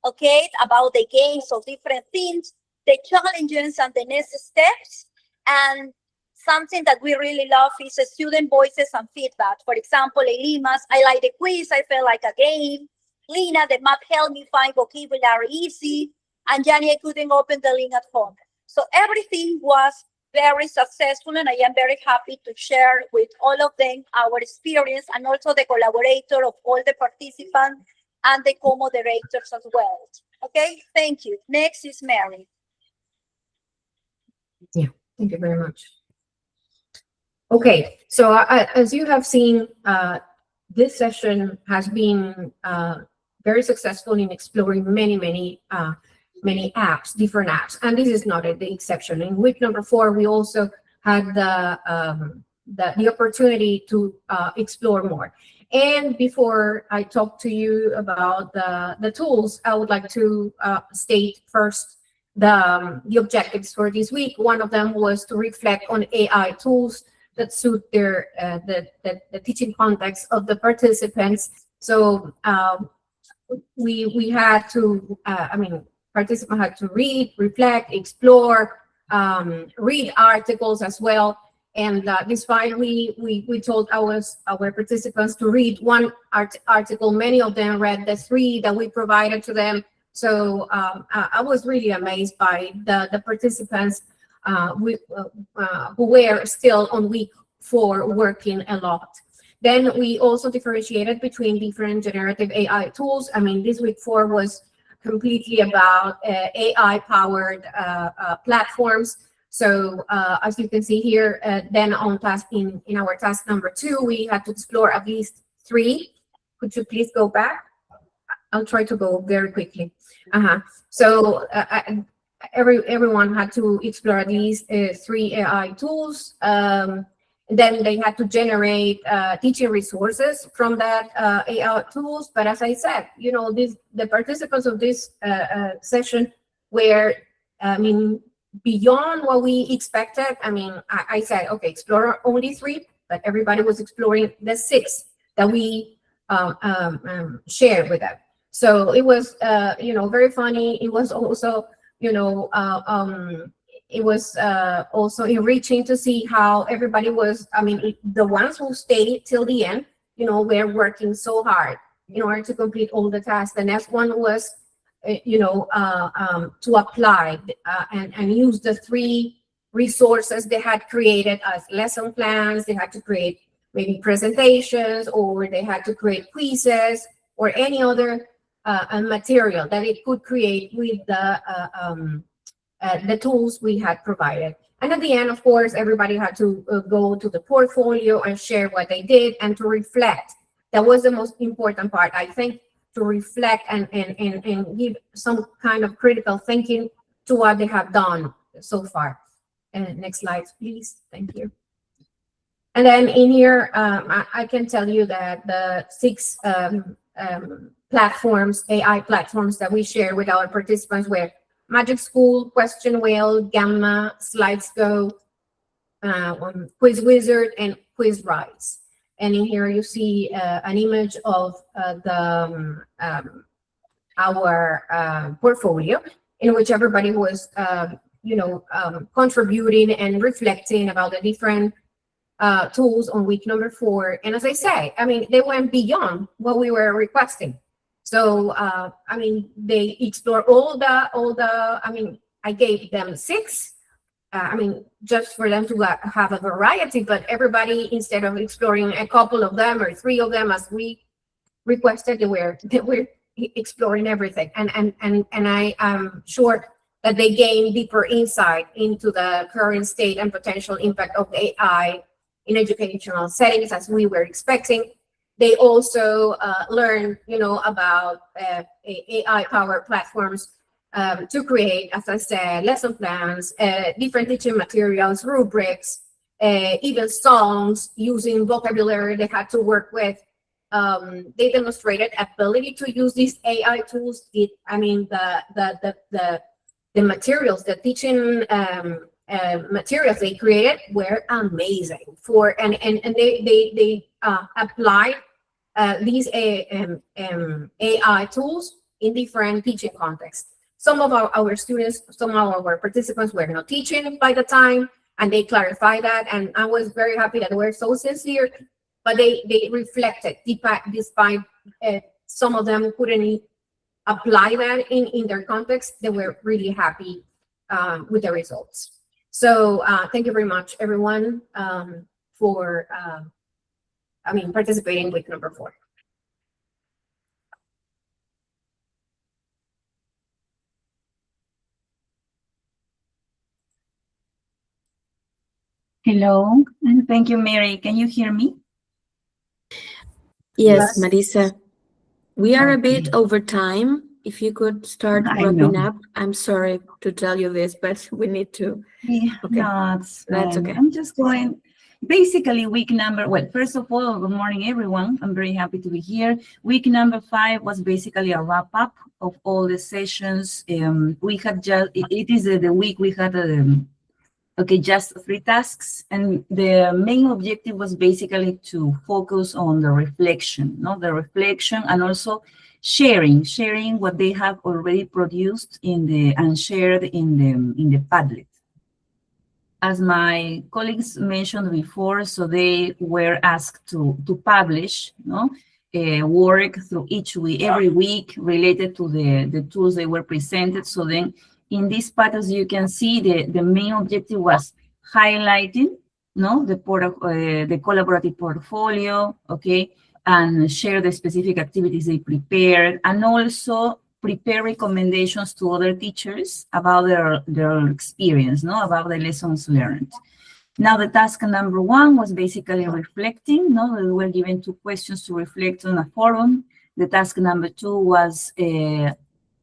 okay, about the games of different things, the challenges and the next steps. And something that we really love is student voices and feedback. For example, Elimas, I like the quiz, I felt like a game. Lina, the map helped me find vocabulary easy. And Jani, I couldn't open the link at home. So everything was very successful, and I am very happy to share with all of them our experience, and also the collaborator of all the participants and the co-moderators as well. Okay, thank you. Next is Mary. Yeah, thank you very much. Okay, so as you have seen, this session has been very successful in exploring many apps, different apps, and this is not the exception. In week number 4, we also had the opportunity to explore more. And before I talk to you about the tools, I would like to state first the objectives for this week. One of them was to reflect on AI tools that suit their the teaching context of the participants. So we had to, participants had to read, reflect, explore, read articles as well. And this time we told our participants to read one article. Many of them read the 3 that we provided to them. So I was really amazed by the participants who were still on week 4 working a lot. Then we also differentiated between different generative AI tools. I mean, this week 4 was completely about AI-powered platforms. So as you can see here, then on task in our task number 2, we had to explore at least 3. Could you please go back? I'll try to go very quickly. So everyone had to explore at least 3 AI tools. Then they had to generate teaching resources from that AI tools. But as I said, you know, the participants of this session were, beyond what we expected. I said, okay, explore only 3, but everybody was exploring the 6 that we shared with them. So it was, very funny. It was also, it was also enriching to see how everybody was, the ones who stayed till the end, were working so hard in order to complete all the tasks. The next one was, to apply and use the 3 resources they had created as lesson plans. They had to create maybe presentations, or they had to create quizzes, or any other material that it could create with the tools we had provided. And at the end, of course, everybody had to go to the portfolio and share what they did and to reflect. That was the most important part, I think, to reflect and give some kind of critical thinking to what they have done so far. And next slide, please. Thank you. And then in here, I can tell you that the 6 platforms, AI platforms that we share with our participants were Magic School, Question Wheel, Gamma, SlidesGo, Quiz Wizard and Quiz Rise. And in here you see an image of our portfolio, in which everybody was, contributing and reflecting about the different tools on week number 4. And as I say, I mean, they went beyond what we were requesting. So, I mean, they explored all the, I mean, I gave them 6. I mean, just for them to have a variety, but everybody, instead of exploring a couple of them or 3 of them as we requested, they were exploring everything. And I am sure that they gain deeper insight into the current state and potential impact of AI in educational settings, as we were expecting. They also learn, about AI-powered platforms to create, as I said, lesson plans, different teaching materials, rubrics, even songs using vocabulary they had to work with. They demonstrated ability to use these AI tools. The materials, the teaching materials they created were amazing. And they applied these AI tools in different teaching contexts. Some of our students, some of our participants were not teaching by the time, and they clarified that. And I was very happy that they were so sincere, but they reflected, despite some of them couldn't apply that in their context, they were really happy with the results. So thank you very much, everyone, for participating in week number 4. Hello, and thank you, Mary. Can you hear me? Yes, Marisa. We are a bit over time. If you could start wrapping up. I'm sorry to tell you this, but we need to. Yeah, okay. No, That's okay. I'm just going, basically week number, well, first of all, good morning, everyone. I'm very happy to be here. Week number 5 was basically a wrap up of all the sessions. We had just, it is the week we had just 3 tasks, and the main objective was basically to focus on the reflection, and also sharing what they have already produced and shared in the Padlet. As my colleagues mentioned before, so they were asked to publish, work through every week related to the tools they were presented. So then, in this part, as you can see, the main objective was highlighting, the collaborative portfolio, okay, and share the specific activities they prepared, and also prepare recommendations to other teachers about their experience, about the lessons learned. Now, the task number 1 was basically reflecting. We were given 2 questions to reflect on a forum. The task number 2 was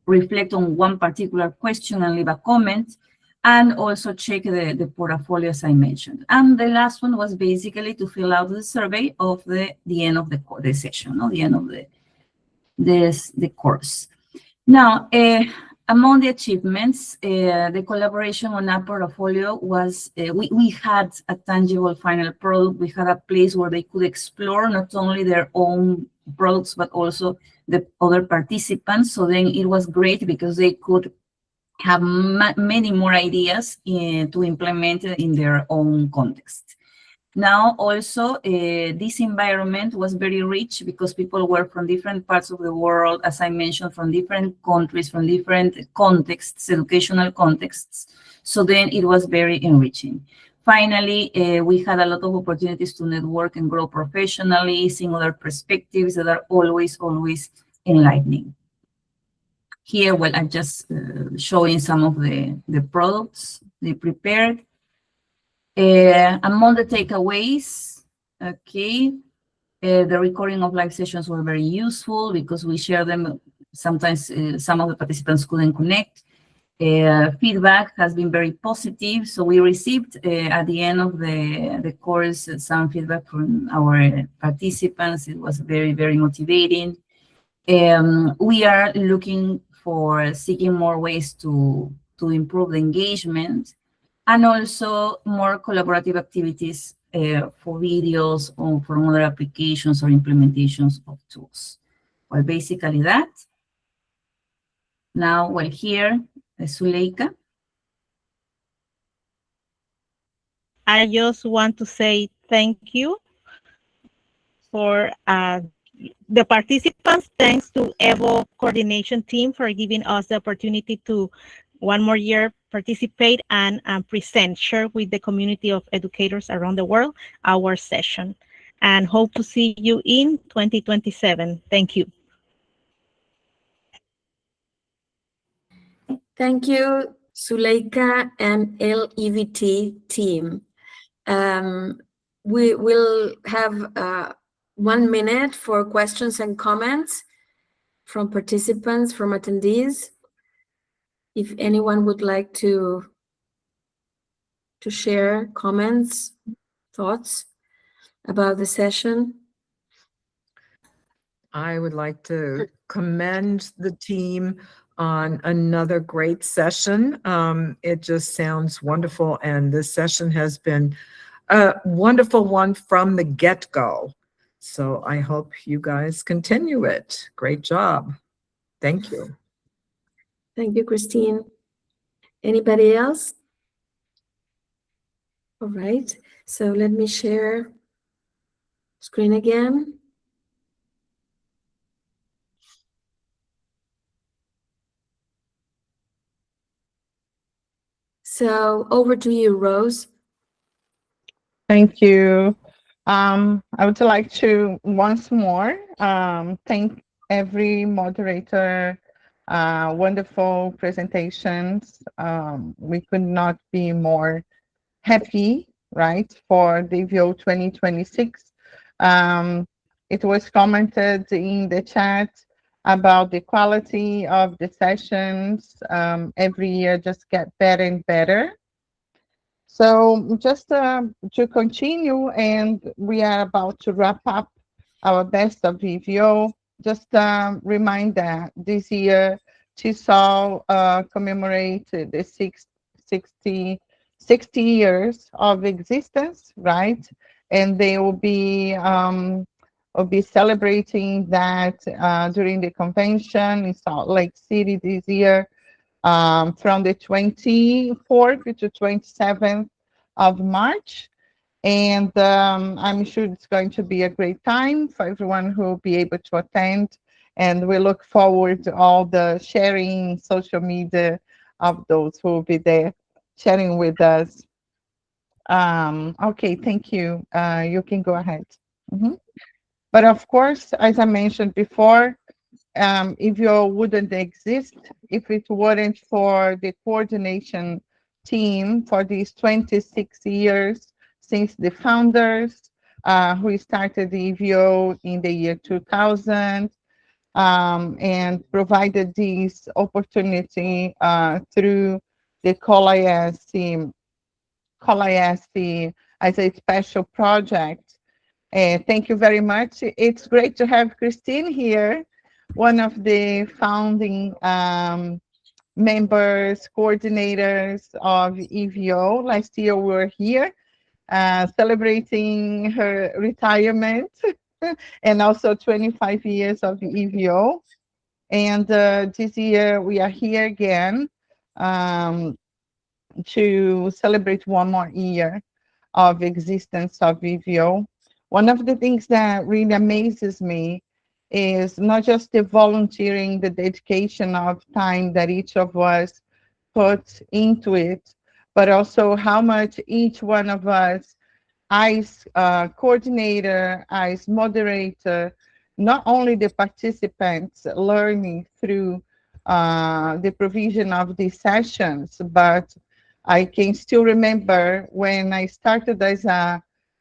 reflect on one particular question and leave a comment, and also check the portfolio, as I mentioned. And the last one was basically to fill out the survey of the end of the session, the end of the course. Now, among the achievements, the collaboration on our portfolio was, we had a tangible final product. We had a place where they could explore not only their own products, but also the other participants. So then it was great because they could have many more ideas to implement in their own context. Now, also, this environment was very rich because people were from different parts of the world, as I mentioned, from different countries, from different contexts, educational contexts. So then it was very enriching. Finally, we had a lot of opportunities to network and grow professionally, seeing other perspectives that are always enlightening. Here, well, I'm just showing some of the products they prepared. Among the takeaways, okay, the recording of live sessions were very useful because we share them. Sometimes some of the participants couldn't connect. Feedback has been very positive. So we received at the end of the course some feedback from our participants. It was very, very motivating. We are looking for seeking more ways to improve the engagement. and also more collaborative activities for videos or from other applications or implementations of tools. Well, basically that. Now, well, here, Zuleika. I just want to say thank you for the participants. Thanks to EVO coordination team for giving us the opportunity to one more year participate and present, share with the community of educators around the world our session. And hope to see you in 2027. Thank you. Thank you, Zuleika and LEVT team. We will have 1 minute for questions and comments from participants, from attendees. If anyone would like to share comments, thoughts about the session. I would like to commend the team on another great session. It just sounds wonderful, and this session has been a wonderful one from the get-go. So I hope you guys continue it. Great job. Thank you. Thank you, Christine. Anybody else? All right, so let me share screen again. So over to you, Rose. Thank you. I would like to once more thank every moderator. Wonderful presentations. We could not be more happy, right, for the VO 2026. It was commented in the chat about the quality of the sessions. Every year just get better and better. So just to continue, and we are about to wrap up our best of VVO. Just remind that this year TESOL commemorated the 60 years of existence, right? And they will be celebrating that during the convention in Salt Lake City this year. From the 24th to 27th of March. And I'm sure it's going to be a great time for everyone who will be able to attend. And we look forward to all the sharing social media of those who will be there sharing with us. Okay, thank you. You can go ahead. But of course, as I mentioned before, if you wouldn't exist, if it weren't for the coordination team for these 26 years since the founders who started the EVO in the year 2000 and provided this opportunity through the COLIASC as a special project. Thank you very much. It's great to have Christine here, one of the founding members, coordinators of EVO. Last year we were here celebrating her retirement and also 25 years of EVO. And this year we are here again to celebrate one more year of existence of EVO. One of the things that really amazes me is not just the volunteering, the dedication of time that each of us puts into it, but also how much each one of us as coordinator, as moderator, not only the participants learning through the provision of these sessions, but I can still remember when I started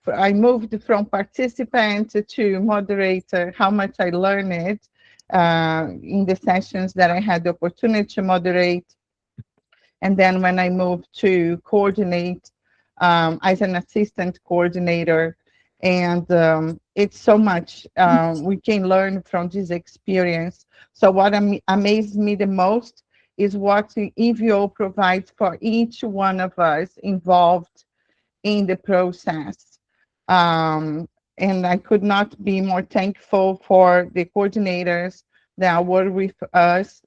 I moved from participant to moderator, how much I learned in the sessions that I had the opportunity to moderate. And then when I moved to coordinate as an assistant coordinator, and it's so much we can learn from this experience. So what amazed me the most is what the EVO provides for each one of us involved in the process. And I could not be more thankful for the coordinators that were with us,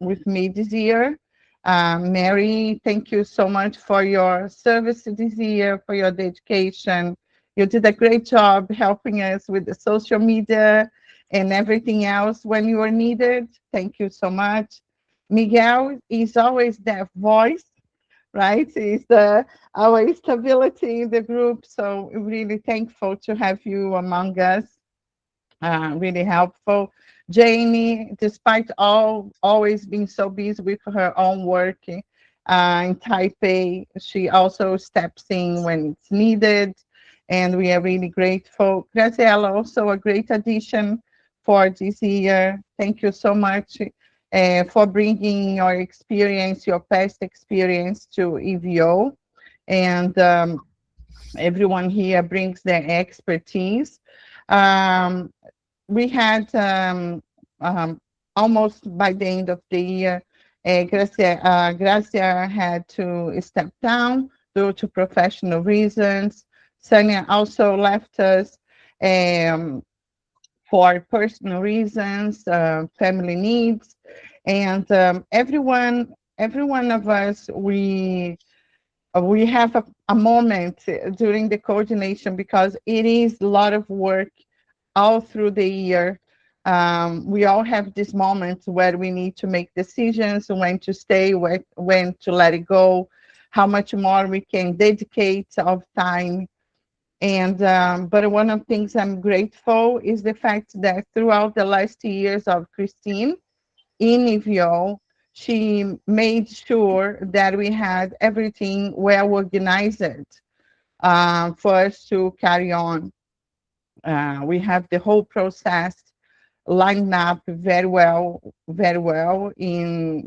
with me this year. Mary, thank you so much for your service this year, for your dedication. You did a great job helping us with the social media and everything else when you were needed. Thank you so much. Miguel is always that voice, right? He's our stability in the group. So really thankful to have you among us. Really helpful. Jamie, despite always being so busy with her own work in Taipei, she also steps in when it's needed, and we are really grateful. Graciela, also a great addition for this year. Thank you so much for bringing your experience, your past experience to EVO, and everyone here brings their expertise. We had almost by the end of the year, Gracia had to step down due to professional reasons. Sonia also left us for personal reasons, family needs, and every one of us, we have a moment during the coordination because it is a lot of work all through the year. We all have these moments where we need to make decisions, when to stay, when to let it go, how much more we can dedicate of time. And but one of the things I'm grateful is the fact that throughout the last years of Christine in EVO, she made sure that we had everything well organized for us to carry on. We have the whole process lined up very well in,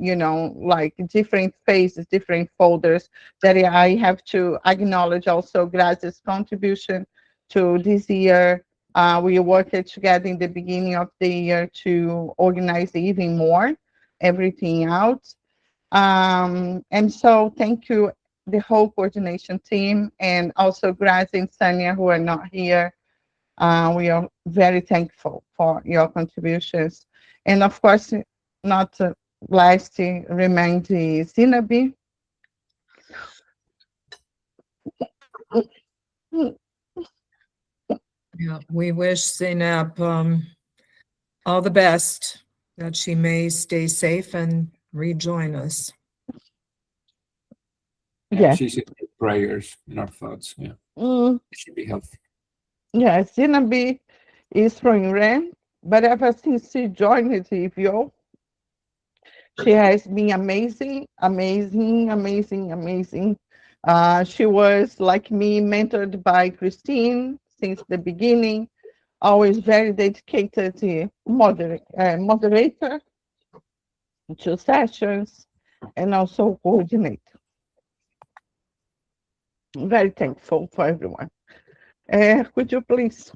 like different phases, different folders that I have to acknowledge also Gracia's contribution to this year. We worked together in the beginning of the year to organize even more everything out. And so thank you, the whole coordination team, and also Gracia and Sonia who are not here. We are very thankful for your contributions. And of course, not last, remained Zinabi. Yeah, we wish Zainab all the best, that she may stay safe and rejoin us. Yeah, she's in our prayers, in our thoughts. Yeah, she should be healthy. Yeah, Zinabi is from Iran, but ever since she joined EVO, she has been amazing. She was, like me, mentored by Christine since the beginning, always very dedicated moderator to sessions, and also coordinator. Very thankful for everyone. Could you please?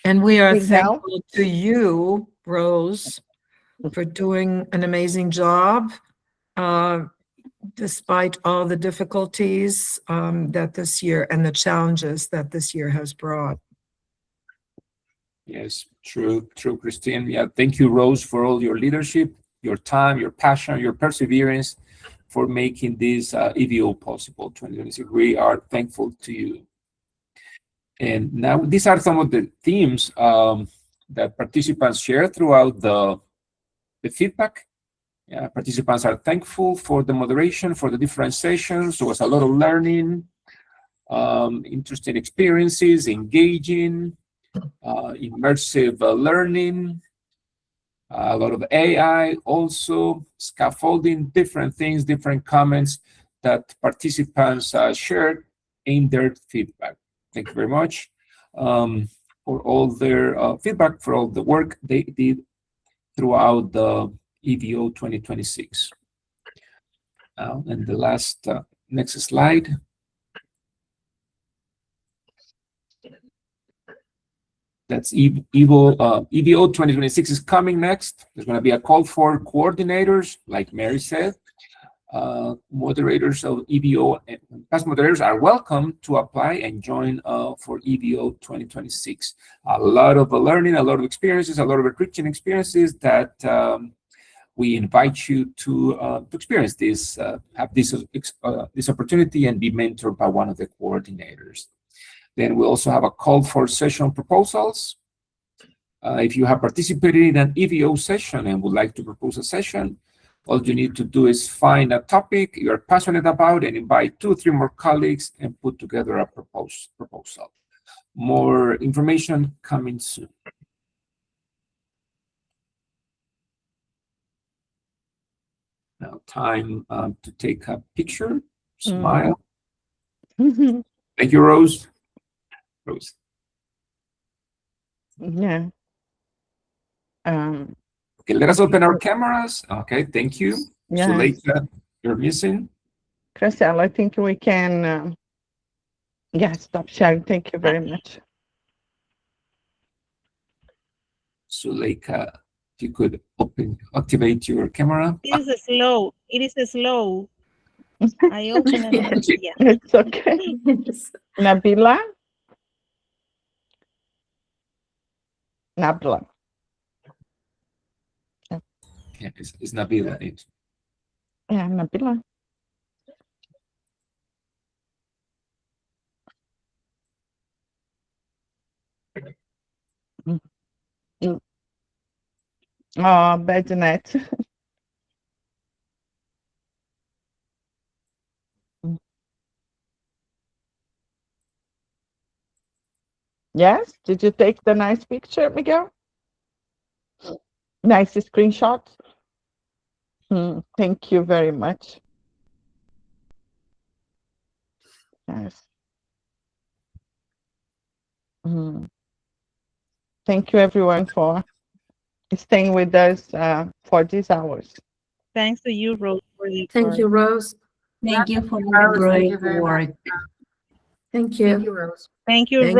And we are Miguel? thankful to you, Rose, for doing an amazing job, despite all the difficulties that this year and the challenges that this year has brought. Yes, true, Christine. Yeah, thank you, Rose, for all your leadership, your time, your passion, your perseverance for making this EVO possible 2026. We are thankful to you. And now these are some of the themes that participants share throughout the feedback. Yeah, participants are thankful for the moderation, for the different sessions. There was a lot of learning, interesting experiences, engaging, immersive learning, a lot of AI also, scaffolding, different things, different comments that participants shared in their feedback. Thank you very much for all their feedback, for all the work they did throughout the EVO 2026. And the last, next slide. That's EVO 2026 is coming next. There's going to be a call for coordinators, like Mary said. Moderators of EVO and past moderators are welcome to apply and join for EVO 2026. A lot of learning, a lot of experiences, a lot of enriching experiences that we invite you to experience this, have this opportunity and be mentored by one of the coordinators. Then we also have a call for session proposals. If you have participated in an EVO session and would like to propose a session, all you need to do is find a topic you're passionate about and invite 2 or 3 more colleagues and put together a proposal. More information coming soon. Now time to take a picture, smile. Thank you, Rose. Rose. Yeah. Okay, let us open our cameras. Okay, thank you. Yeah. Zuleika, you're missing. Crystal, I think we can, yeah, stop sharing. Thank you very much. Zuleika, if you could activate your camera. It is slow. It is slow. I open it. Yeah. It's okay. Nabila? Nabila. Yeah, it's Nabila. Yeah, Nabila. Oh, bad net. Yes? Did you take the nice picture, Miguel? Nice screenshot. Thank you very much. Yes. Thank you, everyone, for staying with us for these hours. Thanks to you, Rose. Thank you, Rose. Thank you for the great work. Thank you. Thank you, Rose.